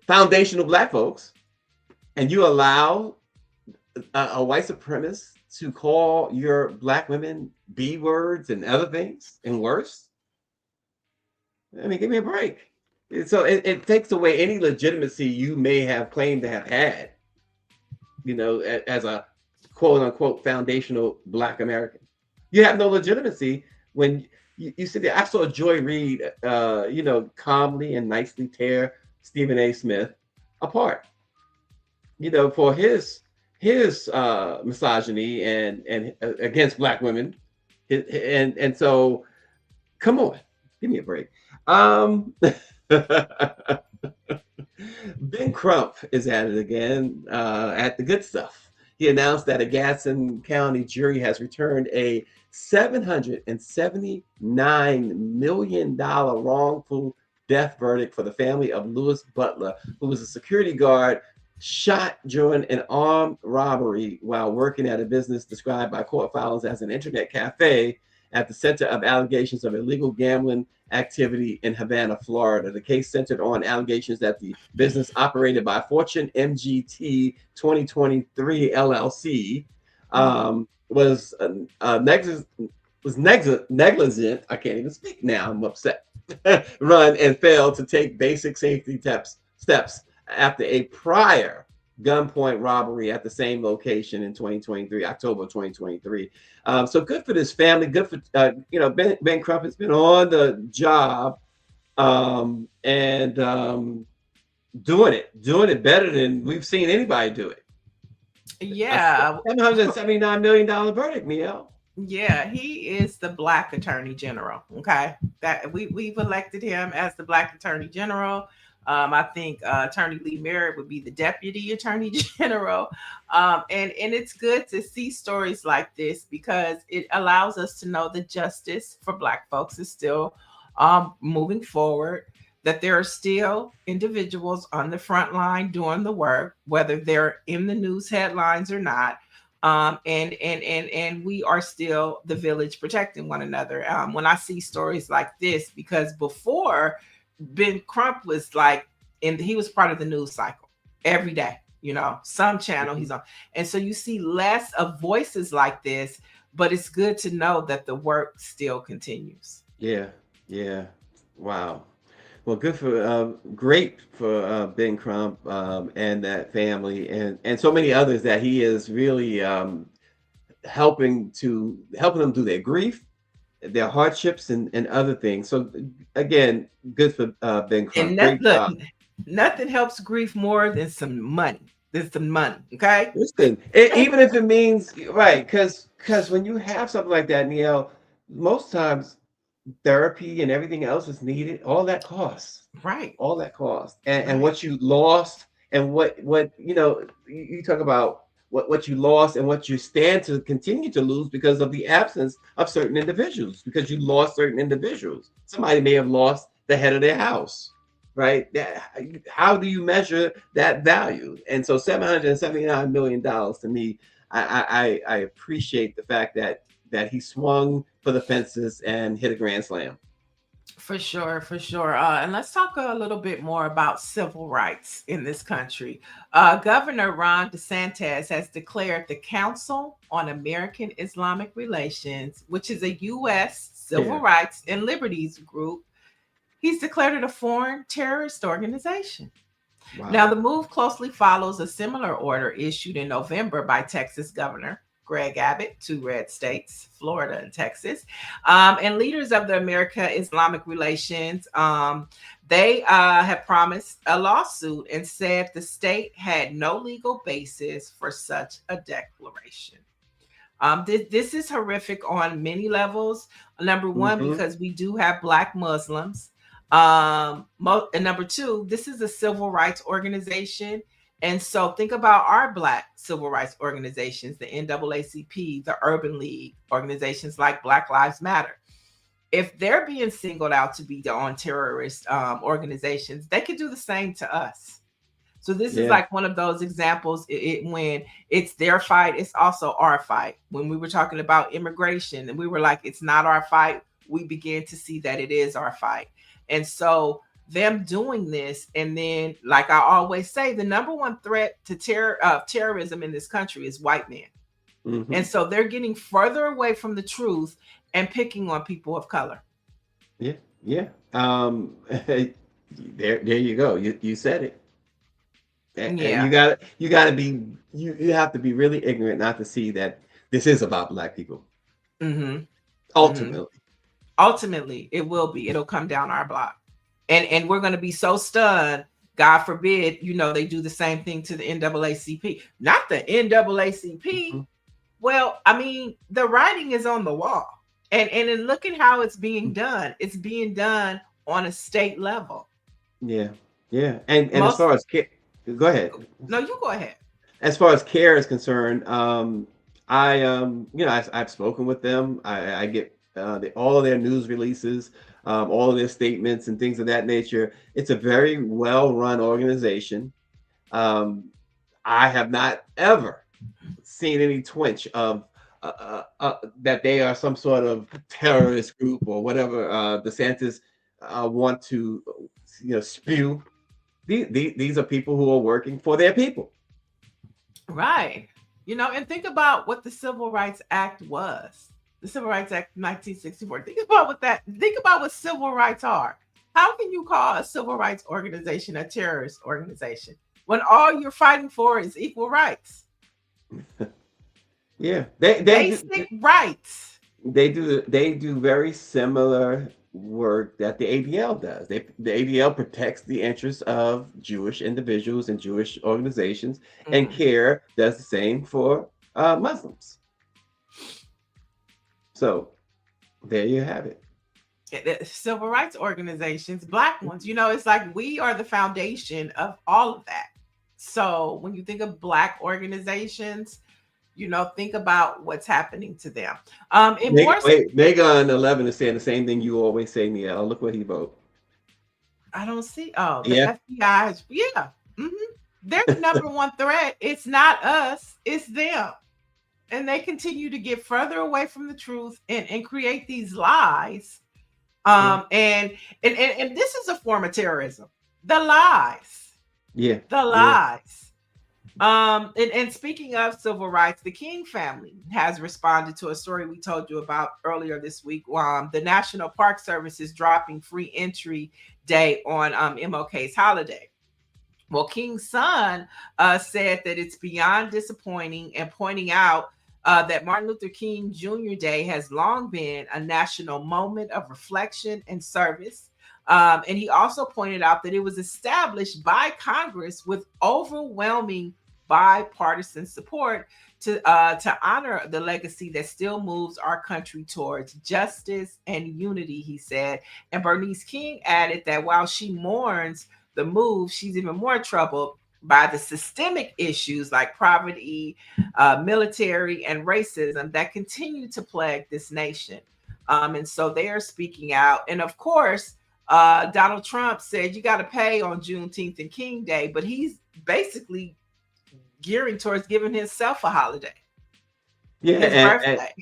S1: foundational Black folks, and you allow a white supremacist to call your Black women B words and other things and worse. I mean, give me a break. So it takes away any legitimacy you may have claimed to have had, as a quote unquote foundational Black American. You have no legitimacy when you sit there. I saw Joy Reid, calmly and nicely tear Stephen A. Smith apart, for his misogyny and against Black women. And so, come on, give me a break. Ben Crump is at it again, at the good stuff. He announced that a Gadsden County jury has returned a $779 million wrongful death verdict for the family of Louis Butler, who was a security guard shot during an armed robbery while working at a business described by court filings as an internet cafe at the center of allegations of illegal gambling activity in Havana, Florida. The case centered on allegations that the business operated by Fortune MGT 2023 LLC was negligent. I can't even speak now. I'm upset. Run and failed to take basic safety steps after a prior gunpoint robbery at the same location in 2023, October 2023. So good for this family. Good for Ben Crump has been on the job and doing it better than we've seen anybody do it.
S2: Yeah.
S1: $779 million verdict, Niele.
S2: Yeah, he is the Black Attorney General. Okay, that we've elected him as the Black Attorney General. I think Attorney Lee Merritt would be the Deputy Attorney General, and it's good to see stories like this because it allows us to know that justice for Black folks is still moving forward. That there are still individuals on the front line doing the work, whether they're in the news headlines or not. And we are still the village protecting one another. When I see stories like this, because before Ben Crump was like, and he was part of the news cycle every day, some channel he's on. And so you see less of voices like this, but it's good to know that the work still continues.
S1: Yeah. Wow. Well, great for Ben Crump and that family and so many others that he is really helping them through their grief, their hardships, and other things. So again, good for Ben Crump.
S2: And nothing helps grief more than some money. There's some money, okay?
S1: Listen, even if it means right, because when you have something like that, Niele, most times therapy and everything else is needed. All that costs,
S2: right?
S1: All that costs, and what you lost, and what you talk about what you lost and what you stand to continue to lose because of the absence of certain individuals. Because you lost certain individuals, somebody may have lost the head of their house, right? How do you measure that value? And so $779 million to me, I appreciate the fact that he swung for the fences and hit a grand slam.
S2: For sure. And let's talk a little bit more about civil rights in this country. Governor Ron DeSantis has declared the Council on American Islamic Relations, which is a U.S. civil rights and liberties group. He's declared it a foreign terrorist organization. Wow. Now, the move closely follows a similar order issued in November by Texas Governor Greg Abbott, 2 red states, Florida and Texas, and leaders of the America Islamic Relations. They have promised a lawsuit and said the state had no legal basis for such a declaration. This is horrific on many levels. Number one, because we do have Black Muslims. And number two, this is a civil rights organization. And so think about our Black civil rights organizations, the NAACP, the Urban League, organizations like Black Lives Matter. If they're being singled out to be on terrorist organizations, they could do the same to us. So this is like one of those examples when it's their fight, it's also our fight. When we were talking about immigration and we were like, it's not our fight, we began to see that it is our fight. And so them doing this, and then, like I always say, the number one threat to terrorism in this country is white men. And so they're getting further away from the truth and picking on people of color.
S1: Yeah. There you go. You said it. And you have to be really ignorant not to see that this is about Black people. Ultimately,
S2: it will be. It'll come down our block. And we're going to be so stunned, God forbid, they do the same thing to the NAACP. Not the NAACP. Well, I mean, the writing is on the wall. And look at how it's being done. It's being done on a state level.
S1: Yeah. And as far as care, go ahead.
S2: No, you go ahead.
S1: As far as care is concerned, I've spoken with them. I get all of their news releases, all of their statements and things of that nature. It's a very well-run organization. I have not ever seen any twinge of that they are some sort of terrorist group or whatever DeSantis want to spew. These are people who are working for their people.
S2: Right. And think about what the Civil Rights Act was. The Civil Rights Act of 1964. Think about what civil rights are. How can you call a civil rights organization a terrorist organization? when all you're fighting for is equal rights,
S1: Yeah,
S2: basic rights.
S1: they do very similar work that the ADL does. The ADL protects the interests of Jewish individuals and Jewish organizations, and
S2: Mhm.
S1: CARE does the same for Muslims. So there you have it.
S2: The civil rights organizations, Black ones, it's like we are the foundation of all of that. So when you think of Black organizations, think about what's happening to them. And more,
S1: Megan 11 is saying the same thing you always say, Niele. Look what he wrote.
S2: I don't see. Oh, the
S1: Yeah.
S2: FBI is, yeah. They're the number one threat. It's not us, it's them. And they continue to get further away from the truth and create these lies. And this is a form of terrorism. The lies.
S1: Yeah.
S2: The lies. And speaking of civil rights, the King family has responded to a story we told you about earlier this week. The National Park Service is dropping free entry day on MLK's holiday. Well, King's son said that it's beyond disappointing and pointing out that Martin Luther King Jr. Day has long been a national moment of reflection and service. And he also pointed out that it was established by Congress with overwhelming bipartisan support to honor the legacy that still moves our country towards justice and unity, he said. And Bernice King added that while she mourns the move, she's even more troubled by the systemic issues like poverty, military, and racism that continue to plague this nation. And so they are speaking out. And of course, Donald Trump said you got to pay on Juneteenth and King Day, but he's basically gearing towards giving himself a holiday.
S1: Yeah,
S2: His birthday.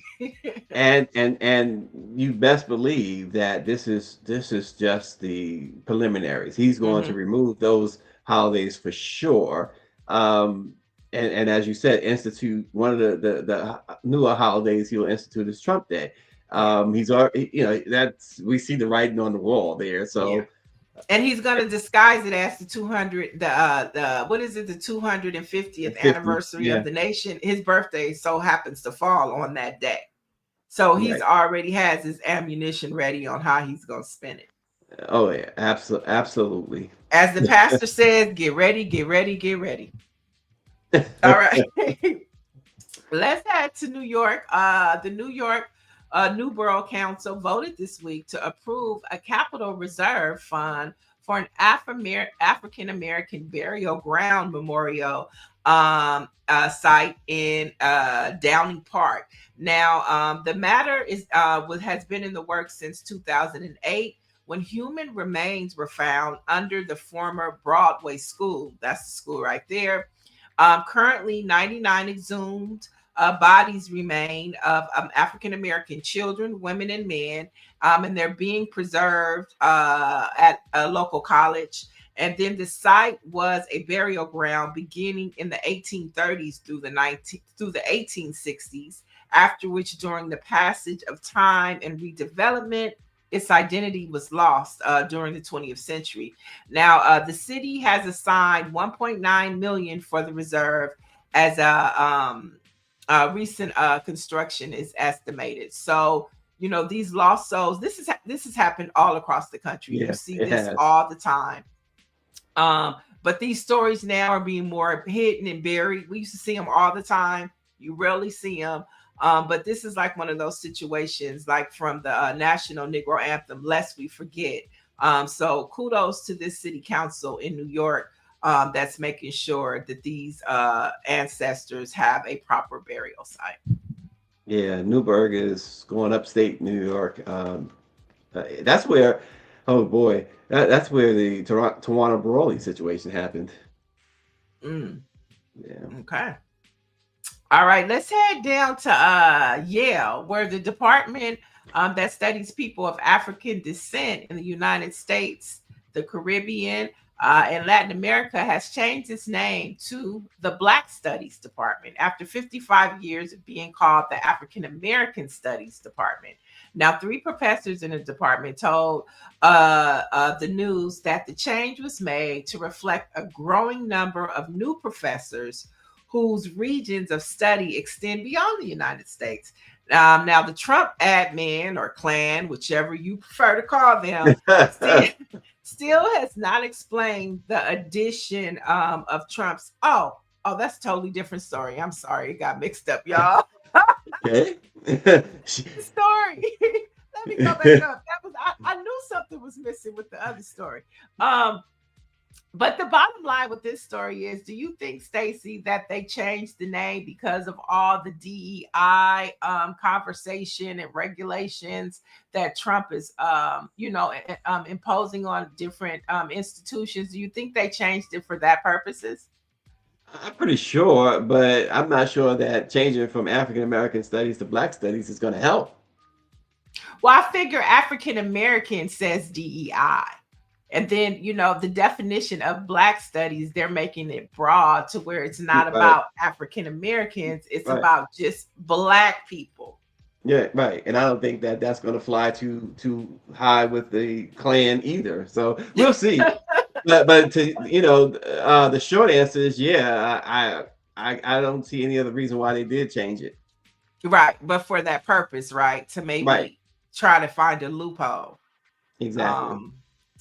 S1: and you best believe that this is just the preliminaries. He's going to remove those holidays for sure. And as you said, institute one of the newer holidays he'll institute is Trump Day. He's already, that's, we see the writing on the wall there. So.
S2: Yeah. And he's going to disguise it as the 200, the 250th anniversary of the nation. His birthday so happens to fall on that day. So he's already has his ammunition ready on how he's going to spend it.
S1: Oh, yeah, absolutely.
S2: As the pastor says, get ready, get ready, get ready. All right. Let's head to New York. The New York New Borough Council voted this week to approve a capital reserve fund for an African American burial ground memorial site in Downing Park. Now, the matter has been in the works since 2008 when human remains were found under the former Broadway School. That's the school right there. Currently, 99 exhumed bodies remain of African American children, women, and men, and they're being preserved at a local college. And then the site was a burial ground beginning in the 1830s through the 1860s. After which, during the passage of time and redevelopment, its identity was lost during the 20th century. Now, the city has assigned $1.9 million for the reserve as a recent construction is estimated. So, these lost souls, this has happened all across the country. You see this all the time. But these stories now are being more hidden and buried. We used to see them all the time. You rarely see them. But this is like one of those situations, like from the National Negro Anthem, Lest We Forget. So kudos to this city council in New York that's making sure that these ancestors have a proper burial site.
S1: Yeah, Newburgh is going upstate New York. That's where, oh boy, that's where the Tawana Brawley situation happened. Yeah.
S2: Okay. All right, let's head down to Yale, where the department that studies people of African descent in the United States, the Caribbean, and Latin America has changed its name to the Black Studies Department after 55 years of being called the African American Studies Department. Now, 3 professors in the department told the news that the change was made to reflect a growing number of new professors whose regions of study extend beyond the United States. Now, the Trump admin or clan, whichever you prefer to call them, still has not explained the addition of Trump's. Oh, that's a totally different story. I'm sorry, it got mixed up, y'all.
S1: Okay.
S2: Story. Let me go back up. That was I knew something was missing with the other story. But the bottom line with this story is, do you think, Stacy, that they changed the name because of all the DEI conversation and regulations that Trump is, imposing on different institutions? Do you think they changed it for that purposes?
S1: I'm pretty sure, but I'm not sure that changing from African American studies to Black studies is going to help.
S2: Well, I figure African American says DEI. And then, the definition of Black studies, they're making it broad to where it's not about African Americans. It's about just Black people.
S1: Yeah, right. And I don't think that that's going to fly too high with the Klan either. So we'll see. but to the short answer is I don't see any other reason why they did change it.
S2: Right, but for that purpose, right? To maybe try to find a loophole.
S1: Exactly.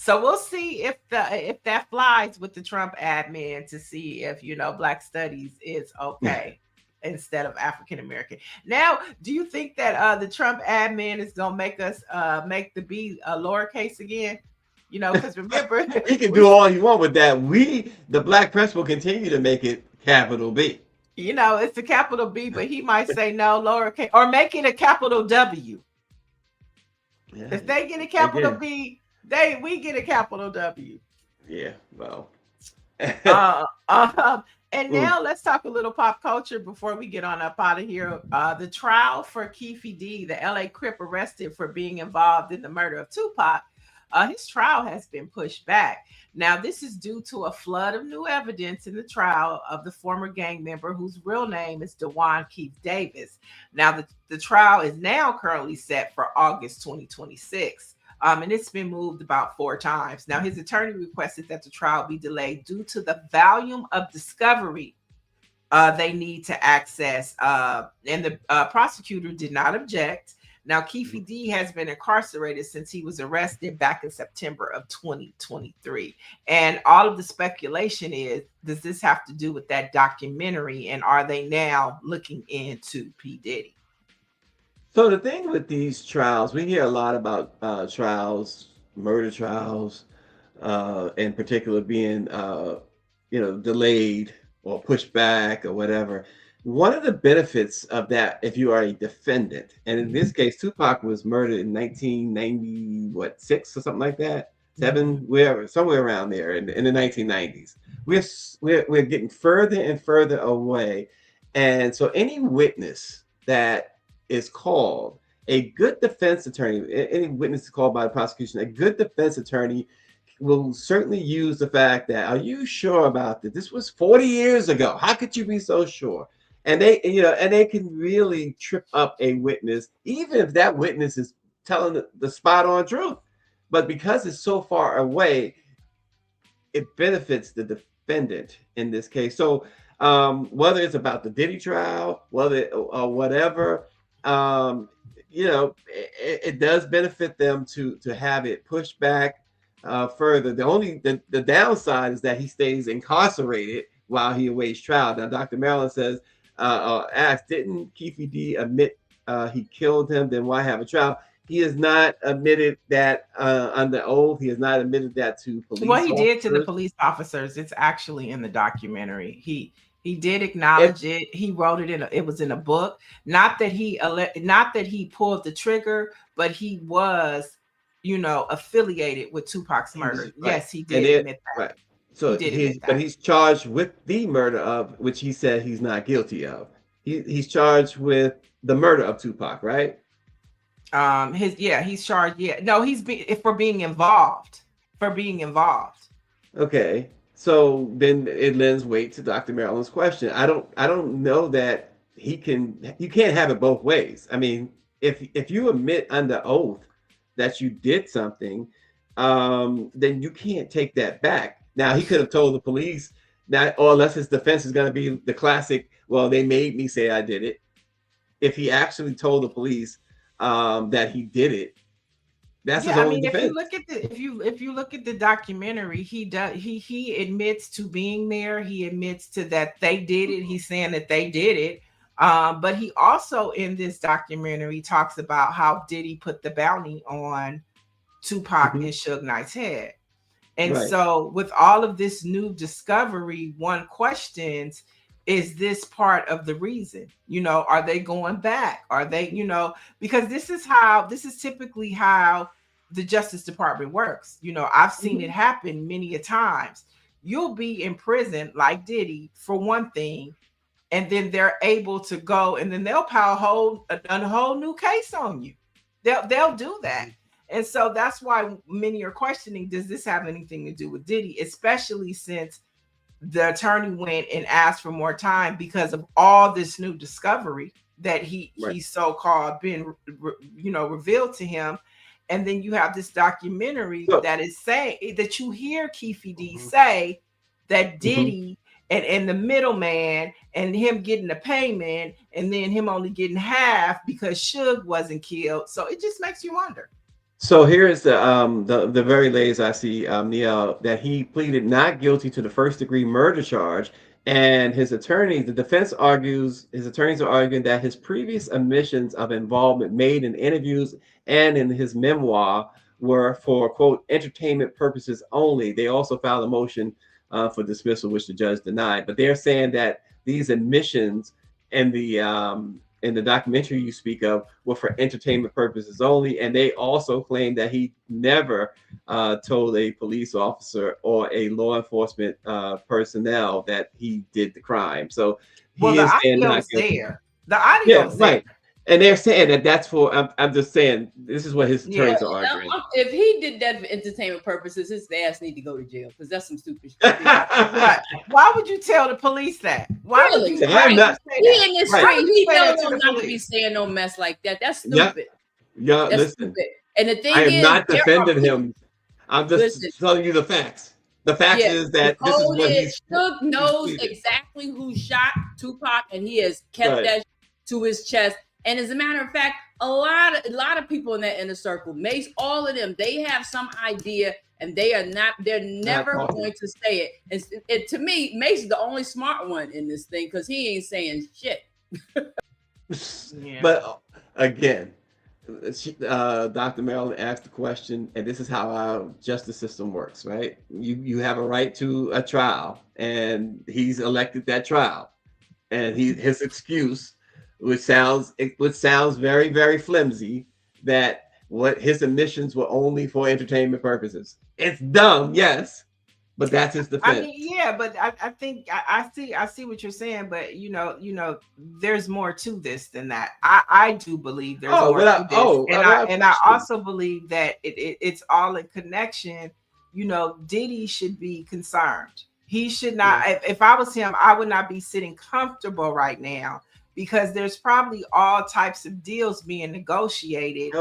S2: So we'll see if that flies with the Trump admin, to see if Black studies is okay instead of African American. Now, do you think that the Trump admin is gonna make us make the B lowercase again? Because remember,
S1: he can do all you want with that. The Black press will continue to make it capital B.
S2: It's a capital B, but he might say no, lowercase, or make it a capital W. Yeah. If they get a capital B, we get a capital W.
S1: Yeah, well.
S2: And now let's talk a little pop culture before we get on up out of here. The trial for Keefe D, the LA Crip arrested for being involved in the murder of Tupac, his trial has been pushed back. Now, this is due to a flood of new evidence in the trial of the former gang member whose real name is DeJuan Keith Davis. Now, the trial is now currently set for August 2026. And it's been moved about 4 times. Now, his attorney requested that the trial be delayed due to the volume of discovery they need to access. And the prosecutor did not object. Now, Keefe D has been incarcerated since he was arrested back in September of 2023. And all of the speculation is, does this have to do with that documentary? And are they now looking into P. Diddy?
S1: So the thing with these trials, we hear a lot about trials, murder trials, in particular being, delayed or pushed back or whatever. One of the benefits of that, if you are a defendant, and in this case, Tupac was murdered in 1996 or something like that, 7, somewhere around there in the 1990s. We're getting further and further away, and so any witness that is called, a good defense attorney, any witness called by the prosecution, a good defense attorney will certainly use the fact that, are you sure about this? This was 40 years ago. How could you be so sure? And they can really trip up a witness, even if that witness is telling the spot on truth. But because it's so far away, it benefits the defendant in this case. So whether it's about the Diddy trial, or whatever, it does benefit them to have it pushed back further. The downside is that he stays incarcerated while he awaits trial. Now, Dr. Maryland says, asked, didn't Keefe D admit he killed him? Then why have a trial? He has not admitted that under oath. He has not admitted that to police.
S2: What he did to the police officers, it's actually in the documentary. He did acknowledge it. He wrote it it was in a book. Not that he pulled the trigger, but he was, affiliated with Tupac's murder. Right. Yes, he did admit that. Right.
S1: So he's charged with the murder of, which he said he's not guilty of. He's charged with the murder of Tupac, right?
S2: He's charged. Yeah, no, for being involved.
S1: Okay, so then it lends weight to Dr. Maryland's question. I don't know that you can't have it both ways. I mean, if you admit under oath that you did something, then you can't take that back. Now he could have told the police that, or unless his defense is going to be the classic, well, they made me say I did it. If he actually told the police that he did it, that's his
S2: Yeah, I
S1: only
S2: mean, if
S1: defense.
S2: you look at the if you look at the documentary, he admits to being there. He admits to that they did it. He's saying that they did it. But he also in this documentary talks about how Diddy put the bounty on Tupac
S1: Mhm.
S2: and Suge Knight's head. And
S1: Right.
S2: so with all of this new discovery, one questions, is this part of the reason? You know, are they going back? Are they, you know, because this is typically how the Justice Department works. You know, I've seen it happen many a times. You'll be in prison like Diddy for one thing, and then they're able to go and then they'll pile a whole new case on you. They'll do that. And so that's why many are questioning, does this have anything to do with Diddy, especially since the attorney went and asked for more time because of all this new discovery that he so-called been revealed to him. And then you have this documentary that is saying that you hear Keefe D say that Diddy and the middleman and him getting the payment and then him only getting half because Suge wasn't killed. So it just makes you wonder.
S1: So here is the very latest I see, Niele, that he pleaded not guilty to the first-degree murder charge, and his attorneys, the defense argues, his attorneys are arguing that his previous admissions of involvement made in interviews and in his memoir were for, quote, entertainment purposes only. They also filed a motion for dismissal, which the judge denied. But they're saying that these admissions and in the documentary you speak of were for entertainment purposes only, and they also claim that he never told a police officer or a law enforcement personnel that he did the crime. So he is saying not guilty.
S2: The audio's there.
S1: Right. And they're saying that that's for. I'm just saying this is what his attorneys are arguing.
S5: If he did that for entertainment purposes, his ass need to go to jail because that's some stupid shit.
S2: Right. Why would you tell the police that? Why
S5: really?
S2: would you?
S1: I'm not.
S5: He in this street. He knows
S2: to
S5: not to be saying no mess like that. That's stupid.
S1: Yeah.
S5: That's
S1: Listen.
S5: stupid. And the thing
S1: I am
S5: is,
S1: not defending him. I'm just telling you the facts. The fact is that this is what he's.
S5: Suge knows exactly who shot Tupac, and he has kept that to his chest. And as a matter of fact, a lot of people in that inner circle, Mace, all of them, they have some idea, and they're never going to say it. And to me, Mace is the only smart one in this thing because he ain't saying shit.
S1: But again, Dr. Maryland asked the question, and this is how our justice system works, right? You have a right to a trial, and he's elected that trial, and his excuse, which sounds very, very flimsy, that what his admissions were only for entertainment purposes. It's dumb, yes, but that's his defense.
S2: I mean, but I think I see what you're saying, but you know, there's more to this than that. I do believe there's more to this, and I also believe that it's all in connection. You know, Diddy should be concerned. He should not. If I was him, I would not be sitting comfortable right now, because there's probably all types of deals being negotiated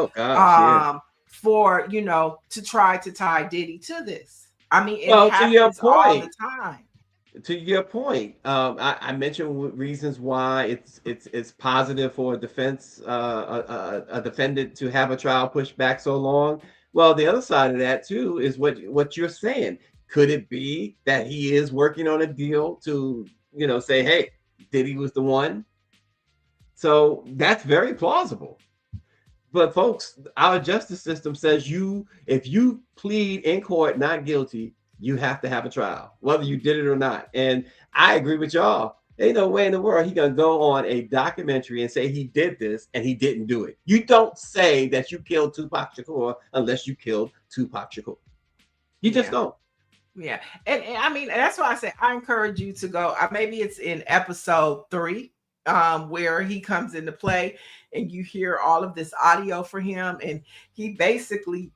S2: for, to try to tie Diddy to this. I mean, it happens all the time.
S1: To your point, I mentioned reasons why it's positive for a defense, a defendant to have a trial pushed back so long. Well, the other side of that too is what you're saying. Could it be that he is working on a deal to, say, hey, Diddy was the one? So that's very plausible. But folks, our justice system says if you plead in court not guilty, you have to have a trial, whether you did it or not. And I agree with y'all. Ain't no way in the world he gonna go on a documentary and say he did this and he didn't do it. You don't say that you killed Tupac Shakur unless you killed Tupac Shakur. You just don't.
S2: Yeah, and I mean, that's why I say I encourage you to go. Maybe it's in episode 3. Where he comes into play and you hear all of this audio for him, and he basically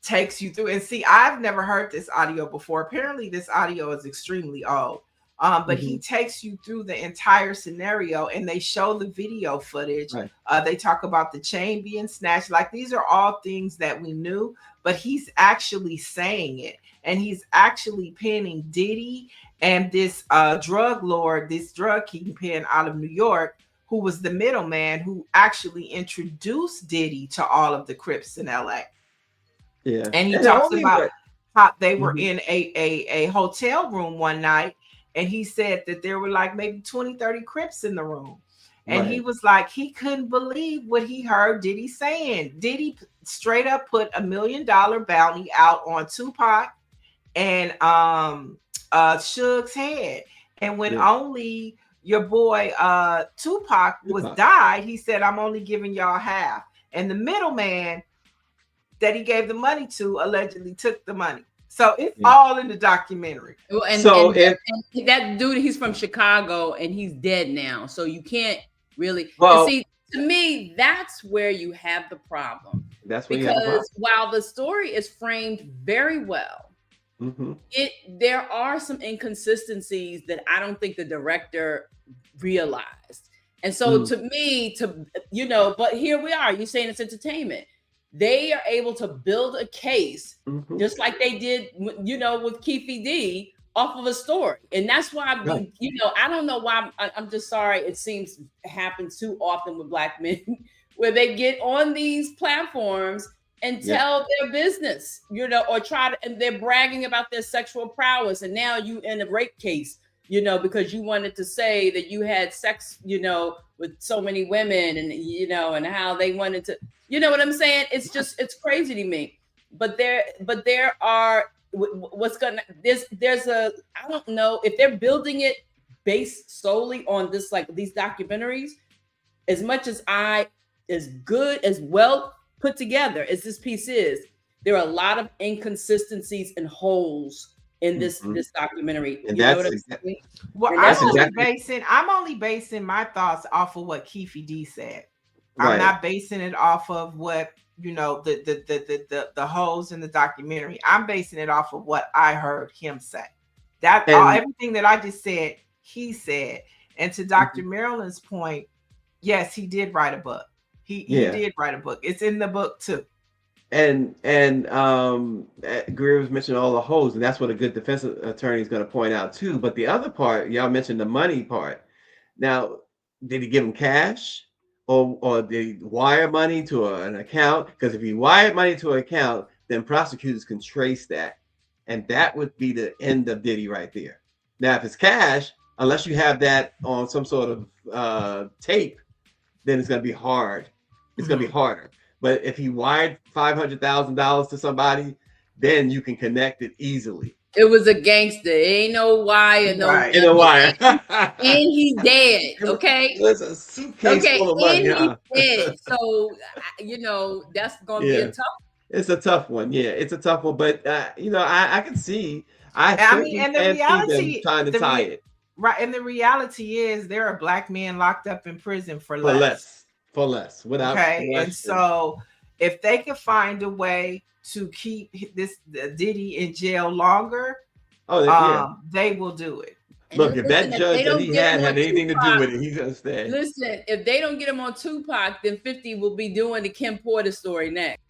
S2: takes you through. And see, I've never heard this audio before. Apparently this audio is extremely old. But he takes you through the entire scenario, and they show the video footage.
S1: Right.
S2: They talk about the chain being snatched. Like, these are all things that we knew, but he's actually saying it, and he's actually pinning Diddy and this drug lord, this drug kingpin out of New York, who was the middleman who actually introduced Diddy to all of the Crips in LA.
S1: Yeah.
S2: And he talks about how they were in a hotel room one night, and he said that there were like maybe 20, 30 Crips in the room. And he was like, he couldn't believe what he heard Diddy saying. Diddy straight up put $1 million bounty out on Tupac and Suge's head. And when only your boy Tupac was died, he said, I'm only giving y'all half. And the middleman that he gave the money to allegedly took the money. So it's all in the documentary.
S5: Well, and that dude, he's from Chicago and he's dead now. So you can't really see. To me, that's where you have the problem.
S1: That's where
S5: because while the story is framed very well, there are some inconsistencies that I don't think the director realized. And so to me, but here we are. You're saying it's entertainment. They are able to build a case just like they did, with Keefe D off of a story. And that's why, I don't know why. I'm just sorry. It seems happens too often with Black men where they get on these platforms and tell their business, or and they're bragging about their sexual prowess. And now you in a rape case, because you wanted to say that you had sex, with so many women and, and how they wanted to, what I'm saying? It's crazy to me. But there are, I don't know if they're building it based solely on this, like these documentaries, as much as good, as well put together as this piece is, there are a lot of inconsistencies and holes in this documentary.
S1: And
S5: what I'm saying?
S2: Well, I'm only basing my thoughts off of what Keefe D said. I'm not basing it off of what the holes in the documentary. I'm basing it off of what I heard him say. Everything that I just said, he said. And to Dr. Marilyn's point, yes, he did write a book. He did write a book. It's in the book too.
S1: And Greer was mentioning all the holes, and that's what a good defense attorney is going to point out too. But the other part, y'all mentioned the money part. Now, did he give him cash, or did he wire money to an account? Because if he wired money to an account, then prosecutors can trace that, and that would be the end of Diddy right there. Now, if it's cash, unless you have that on some sort of tape, then it's going to be hard. It's going to be harder. But if he wired $500,000 to somebody, then you can connect it easily.
S5: It was a gangster. It ain't no wire,
S1: Ain't no wire.
S5: And he's dead. Okay.
S1: It's a suitcase full of money.
S5: And he's dead. So that's gonna be a tough.
S1: It's a tough one. Yeah, it's a tough one. But I can see.
S2: And the reality,
S1: trying to tie it.
S2: Right. And the reality is there are Black men locked up in prison for less.
S1: For less, without question.
S2: And so if they can find a way to keep this Diddy in jail longer, they will do it.
S1: Look, if that judge that he had anything to do with it, he's gonna stay.
S5: Listen, if they don't get him on Tupac, then 50 will be doing the Kim Porter story next.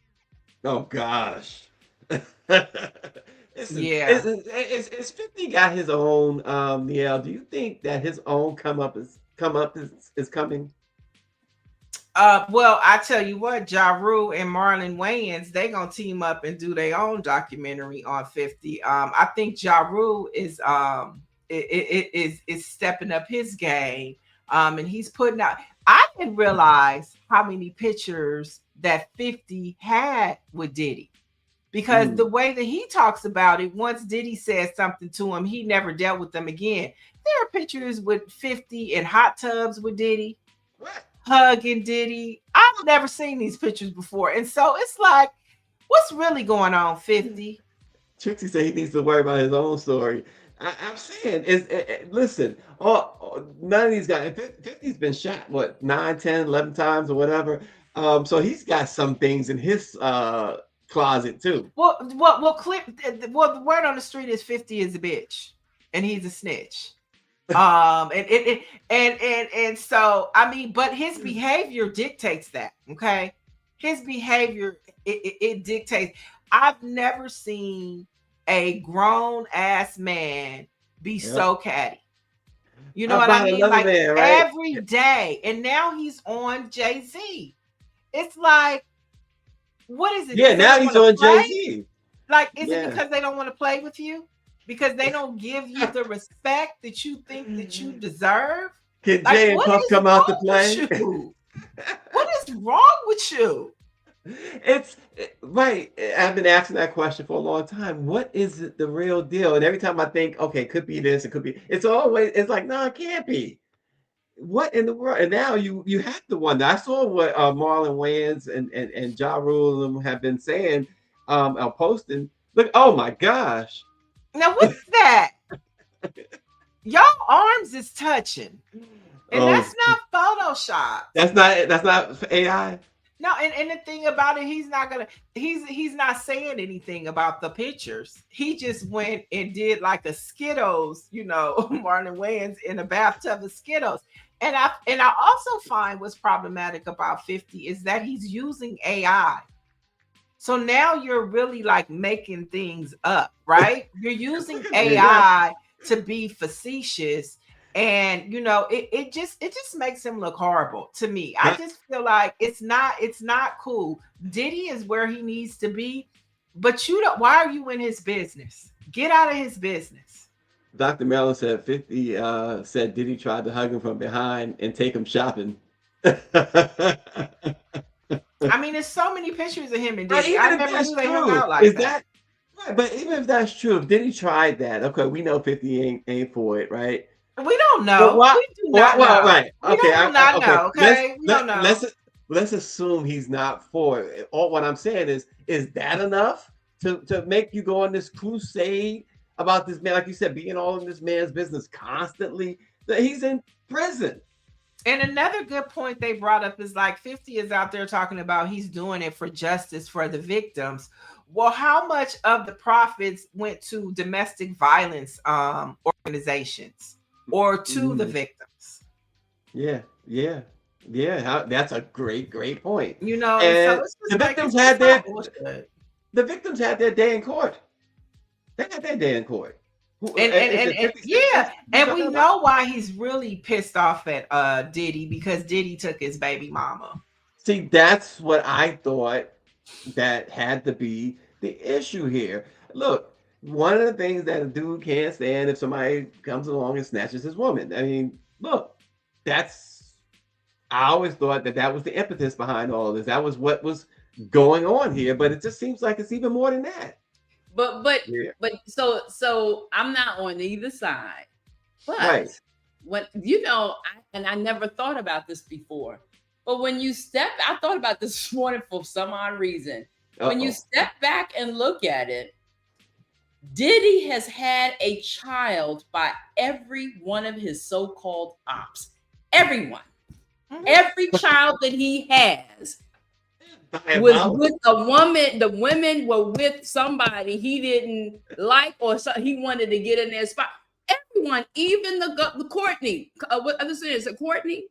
S1: Oh gosh. Is 50 got his own Niele? Do you think that his own come up is coming?
S2: Well, I tell you what, Ja Rule and Marlon Wayans, they gonna team up and do their own documentary on 50. I think Ja Rule is stepping up his game, and he's putting out. I didn't realize how many pictures that 50 had with Diddy, because the way that he talks about it, once Diddy said something to him, he never dealt with them again. There are pictures with 50 in hot tubs with Diddy.
S1: What?
S2: Hugging Diddy. I've never seen these pictures before. And so it's like, what's really going on, 50?
S1: Trixie said he needs to worry about his own story. I'm saying, listen, none of these guys, 50's been shot, 9, 10, 11 times or whatever. So he's got some things in his closet too.
S2: Well, the word on the street is 50 is a bitch and he's a snitch. And so I mean, but his behavior dictates that. Okay, his behavior it dictates. I've never seen a grown ass man be so catty. You know what I
S1: About
S2: mean?
S1: another
S2: Like
S1: man, right?
S2: every day, and now he's on Jay-Z. It's like, what is it?
S1: Yeah,
S2: 'Cause they
S1: now
S2: don't
S1: he's
S2: wanna
S1: on
S2: play?
S1: Jay-Z.
S2: Like, is it
S1: Yeah.
S2: because they don't want to play with you? Because they don't give you the respect that you think that you deserve?
S1: Can
S2: Like,
S1: Jay and
S2: what
S1: Puff
S2: is
S1: come out to
S2: wrong
S1: play?
S2: with you? What is wrong with you?
S1: Right. I've been asking that question for a long time. What is it, the real deal? And every time I think, okay, it could be this, it could be, it's like, no, it can't be. What in the world? And now you have to wonder. I saw what Marlon Wayans and Ja Rule and them have been saying, posting. Look, oh my gosh.
S2: Now, what's that? Y'all arms is touching. And
S1: Oh,
S2: that's not Photoshop.
S1: that's not AI.
S2: No, and the thing about it, he's not saying anything about the pictures. He just went and did like a Skittles, Marlon Wayans in a bathtub of Skittles. And I also find what's problematic about 50 is that he's using AI. So now you're really like making things up, right? You're using AI to be facetious. And it just makes him look horrible to me. I just feel like it's not cool. Diddy is where he needs to be, but why are you in his business? Get out of his business.
S1: Dr. Mellon said 50 said Diddy tried to hug him from behind and take him shopping.
S2: I mean, there's so many pictures of him and
S1: But
S2: Diddy.
S1: even
S2: I
S1: if
S2: never
S1: that's
S2: knew they hung
S1: true,
S2: out like that.
S1: Right, but even if that's true, if Diddy tried that, okay, we know 50 ain't for it, right?
S2: We don't know.
S1: But why?
S2: We do not know.
S1: Right.
S2: We
S1: Okay.
S2: do not know. Okay. We don't know.
S1: Let's assume he's not for it. All what I'm saying is that enough to make you go on this crusade about this man, like you said, being all in this man's business constantly? That he's in prison.
S2: And another good point they brought up is like 50 is out there talking about he's doing it for justice for the victims. Well, how much of the profits went to domestic violence organizations or to the victims?
S1: Yeah. That's a great point.
S2: So
S1: And
S2: it's just
S1: the
S2: like,
S1: victims had their day in court. They had their day in court.
S2: And we know why he's really pissed off at Diddy, because Diddy took his baby mama.
S1: See, that's what I thought that had to be the issue here. Look, one of the things that a dude can't stand if somebody comes along and snatches his woman. I mean, look, I always thought that was the impetus behind all of this. That was what was going on here, but it just seems like it's even more than that.
S5: But so I'm not on either side. But when I never thought about this before. But when you I thought about this morning for some odd reason. When you step back and look at it, Diddy has had a child by every one of his so-called ops. Everyone. Mm-hmm. Every child that he has was with a woman. The women were with somebody he didn't like, or he wanted to get in their spot. Everyone, even the Courtney. What other is it? Courtney?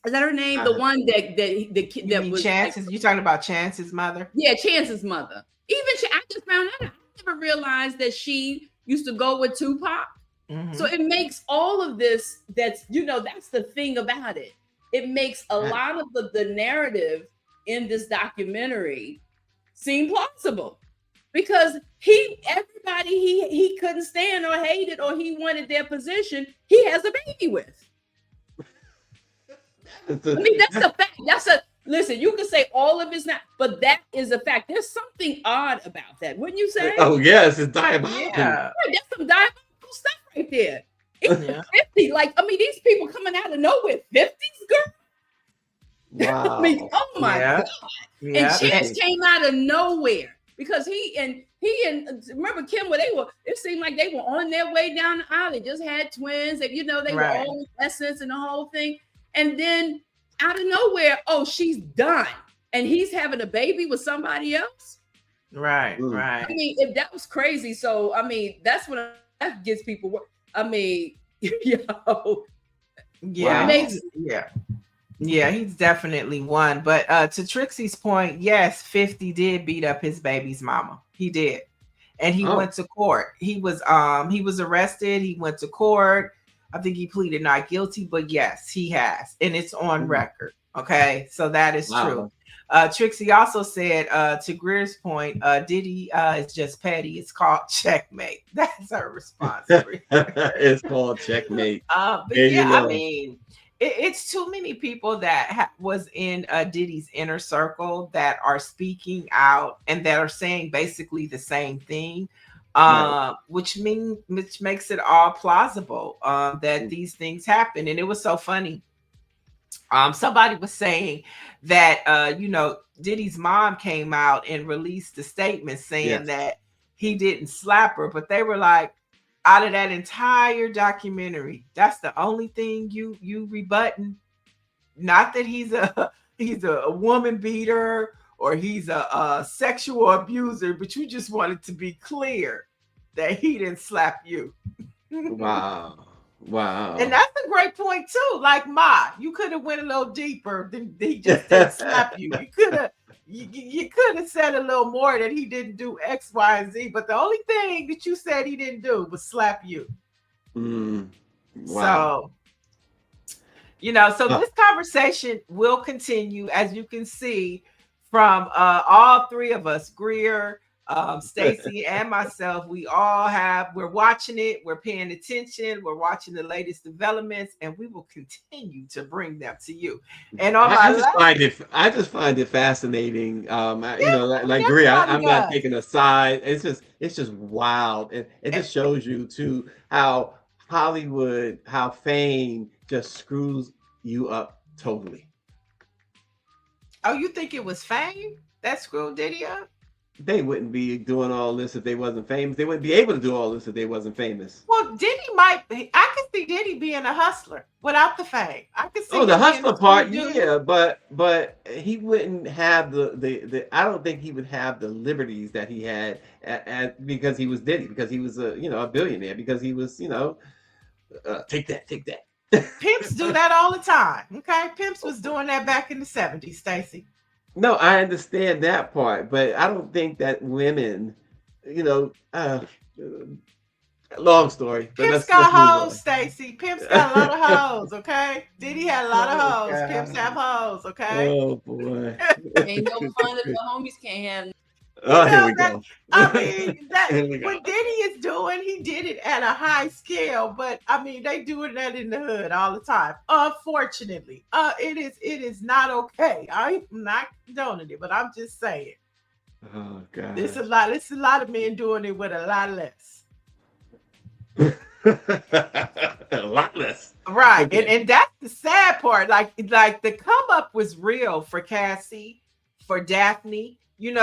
S5: Is that her name? The one that was
S2: Chance's. Like, you talking about Chance's mother?
S5: Yeah, Chance's mother. Even I just found out. I never realized that she used to go with Tupac. Mm-hmm. So it makes all of this. That's the thing about it. It makes a lot of the narrative in this documentary seem plausible, because everybody he couldn't stand or hated or he wanted their position, he has a baby with. I mean, that's a fact. Listen, you can say all of it's not, but that is a fact. There's something odd about that, wouldn't you say?
S1: Oh yes, it's diabolical.
S5: Yeah, that's some diabolical stuff right there. It's 50. Like, I mean, these people coming out of nowhere, 50s, girl.
S1: Wow.
S5: I mean, oh my God. Yeah. And Chance came out of nowhere because he and remember Kim, it seemed like they were on their way down the aisle. They just had twins, and they were all in essence and the whole thing. And then out of nowhere, oh, she's done. And he's having a baby with somebody else.
S2: Right.
S5: I mean, if that was crazy. So, I mean, that's when that gets people. I mean, Yo,
S2: Yeah,
S1: Wow.
S5: makes
S2: yeah, he's definitely one. But to Trixie's point, yes, 50 did beat up his baby's mama. He did. And he
S1: Oh.
S2: went to court. He was arrested. He went to court. I think he pleaded not guilty, but yes, he has. And it's on record. Okay. So that is true. Trixie also said to Greer's point, Diddy is just petty. It's called checkmate. That's her response.
S1: It's called checkmate.
S2: But
S1: There you
S2: yeah, I
S1: go.
S2: mean, it's too many people that was in Diddy's inner circle that are speaking out and that are saying basically the same thing,
S1: Right.
S2: which makes it all plausible that these things happen. And it was so funny. Somebody was saying that Diddy's mom came out and released a statement saying
S1: Yes.
S2: that he didn't slap her, but they were like, out of that entire documentary, that's the only thing you rebutting. Not that he's a woman beater or he's a sexual abuser, but you just wanted to be clear that he didn't slap you.
S1: Wow. Wow.
S2: And that's a great point too. Like you could have went a little deeper than he just didn't slap you. You could have said a little more that he didn't do X, Y, and Z. But the only thing that you said he didn't do was slap you.
S1: Wow.
S2: So this conversation will continue, as you can see from all three of us, Greer, Stacy, and myself. We're watching it, we're paying attention, we're watching the latest developments, and we will continue to bring them to you. And
S1: I just find it fascinating. Like Greer, I'm not taking a side. It's just wild. It just shows you too how Hollywood, how fame just screws you up totally.
S2: Oh, you think it was fame that screwed Diddy up?
S1: They wouldn't be doing all this if they wasn't famous. They wouldn't be able to do all this if they wasn't famous.
S2: Well, I could see Diddy being a hustler without the fame. I could see.
S1: Oh, the hustler part, yeah, but he wouldn't have the I don't think he would have the liberties that he had because he was Diddy, because he was a billionaire, because he was take that.
S2: Pimps do that all the time. Okay, Pimps was doing that back in the 70s, Stacy.
S1: No, I understand that part, but I don't think that women, long story. But
S2: Pimps got hoes, Stacy. Pimps got a lot of hoes, okay? Diddy had a lot of hoes.
S1: God.
S2: Pimps have hoes, okay?
S1: Oh boy.
S5: ain't no fun if the homies can't handle.
S1: Oh, here we go.
S2: I mean, what Diddy is doing, he did it at a high scale, but I mean, they doing that in the hood all the time. Unfortunately, it is not okay. I'm not condoning it, but I'm just saying.
S1: Oh God.
S2: There's a lot of men doing it with a lot less.
S1: A lot less.
S2: Right.
S1: Okay.
S2: And that's the sad part. Like the come up was real for Cassie, for Daphne. And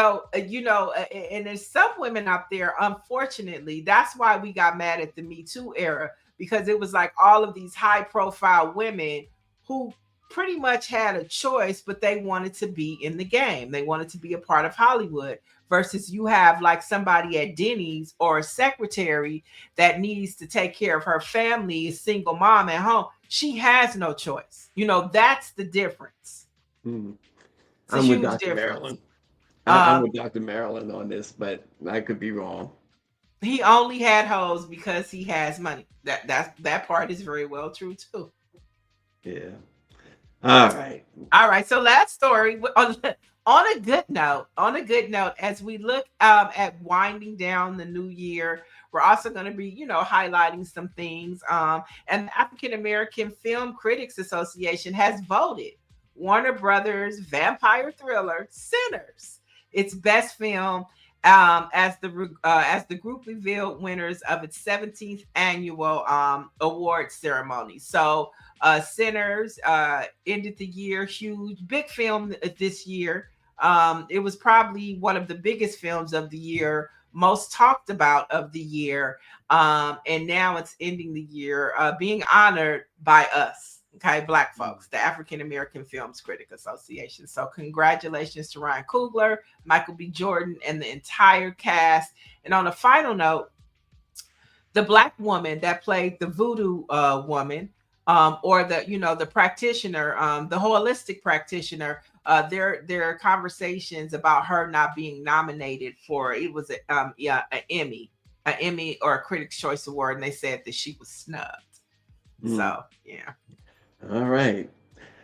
S2: there's some women out there, unfortunately, that's why we got mad at the Me Too era, because it was like all of these high profile women who pretty much had a choice, but they wanted to be in the game. They wanted to be a part of Hollywood, versus you have like somebody at Denny's or a secretary that needs to take care of her family, a single mom at home. She has no choice. That's the difference.
S1: I'm with Dr. Marilyn. I'm with Dr. Marilyn on this, but I could be wrong.
S2: He only had hoes because he has money. That part is very well true too.
S1: Yeah. All right.
S2: So last story on a good note, as we look at winding down the new year, we're also going to be, highlighting some things. And the African American Film Critics Association has voted Warner Brothers' vampire thriller Sinners its best film as the group revealed winners of its 17th annual award ceremony. So Sinners ended the year huge, big film this year. It was probably one of the biggest films of the year, most talked about of the year, and now it's ending the year being honored by us. Okay, Black folks, the African American Films Critic Association. So congratulations to Ryan Coogler, Michael B. Jordan, and the entire cast. And on a final note, the black woman that played the voodoo woman, or the practitioner, the holistic practitioner. There are conversations about her not being nominated for, it was an Emmy or a Critics' Choice Award, and they said that she was snubbed. So yeah.
S1: All right.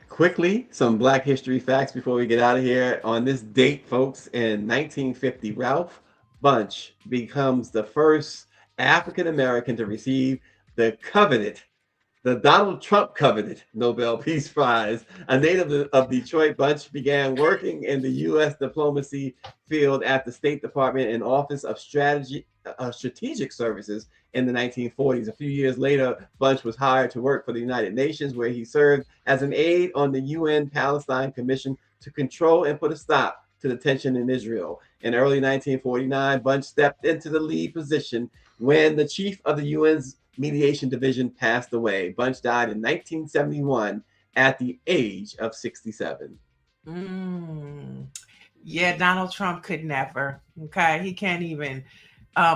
S1: Quickly, some Black history facts before we get out of here. On this date, folks, in 1950, Ralph Bunche becomes the first African American to receive the Donald Trump coveted Nobel Peace Prize. A native of Detroit, Bunche began working in the U.S. diplomacy field at the State Department and Office of Strategic Services in the 1940s. A few years later, Bunche was hired to work for the United Nations, where he served as an aide on the UN Palestine Commission to control and put a stop to the tension in Israel. In early 1949, Bunche stepped into the lead position when the chief of the UN's mediation division passed away. Bunche died in 1971 at the age of 67.
S2: Yeah, Donald Trump could never. Okay, he can't even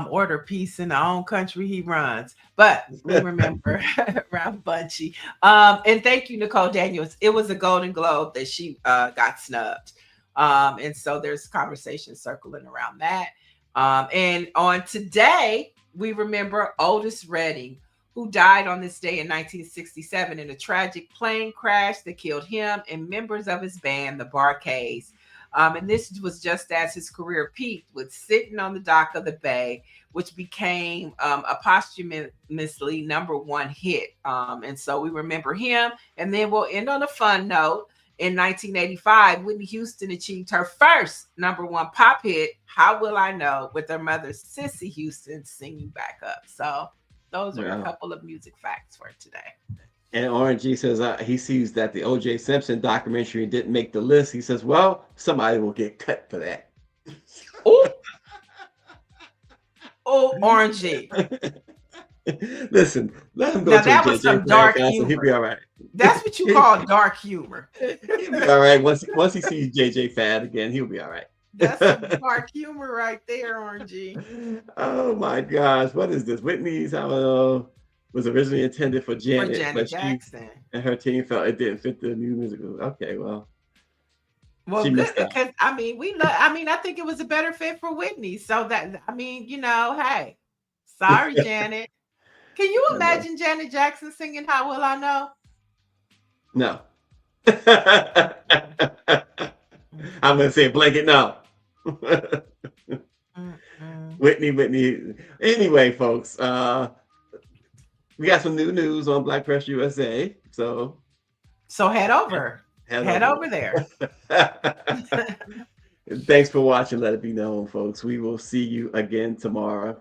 S2: order peace in the own country he runs. But we remember Ralph Bunche. And thank you, Nicole Daniels. It was a Golden Globe that she got snubbed. And so there's conversation circling around that. And on today, we remember Otis Redding, who died on this day in 1967 in a tragic plane crash that killed him and members of his band, the Bar-Kays. And this was just as his career peaked with Sitting on the Dock of the Bay, which became a posthumously #1 hit. And so we remember him. And then we'll end on a fun note. In 1985, Whitney Houston achieved her first #1 pop hit, How Will I Know, with her mother, Cissy Houston, singing back up. So those are a couple of music facts for today.
S1: And RNG says he sees that the O.J. Simpson documentary didn't make the list. He says, well, somebody will get cut for that.
S2: Oh, RNG.
S1: Listen, let him go
S2: now
S1: to
S2: that was some dark humor.
S1: He'll be all right.
S2: That's what you call dark humor.
S1: He'll be all right. Once he sees JJ Fad again, he'll be all right.
S2: That's some dark humor right there, RNG.
S1: Oh my gosh, what is this? Whitney's was originally intended for Janet, but
S2: Jackson.
S1: And her team felt it didn't fit the new musical. Okay, well,
S2: good, because I think it was a better fit for Whitney. So that hey, sorry, Janet. Can you imagine Janet Jackson singing How Will I Know?
S1: No. I'm gonna say a blanket no. Whitney. Anyway, folks, we got some new news on Black Press USA. So
S2: head over. Head over there.
S1: Thanks for watching. Let it be known, folks. We will see you again tomorrow.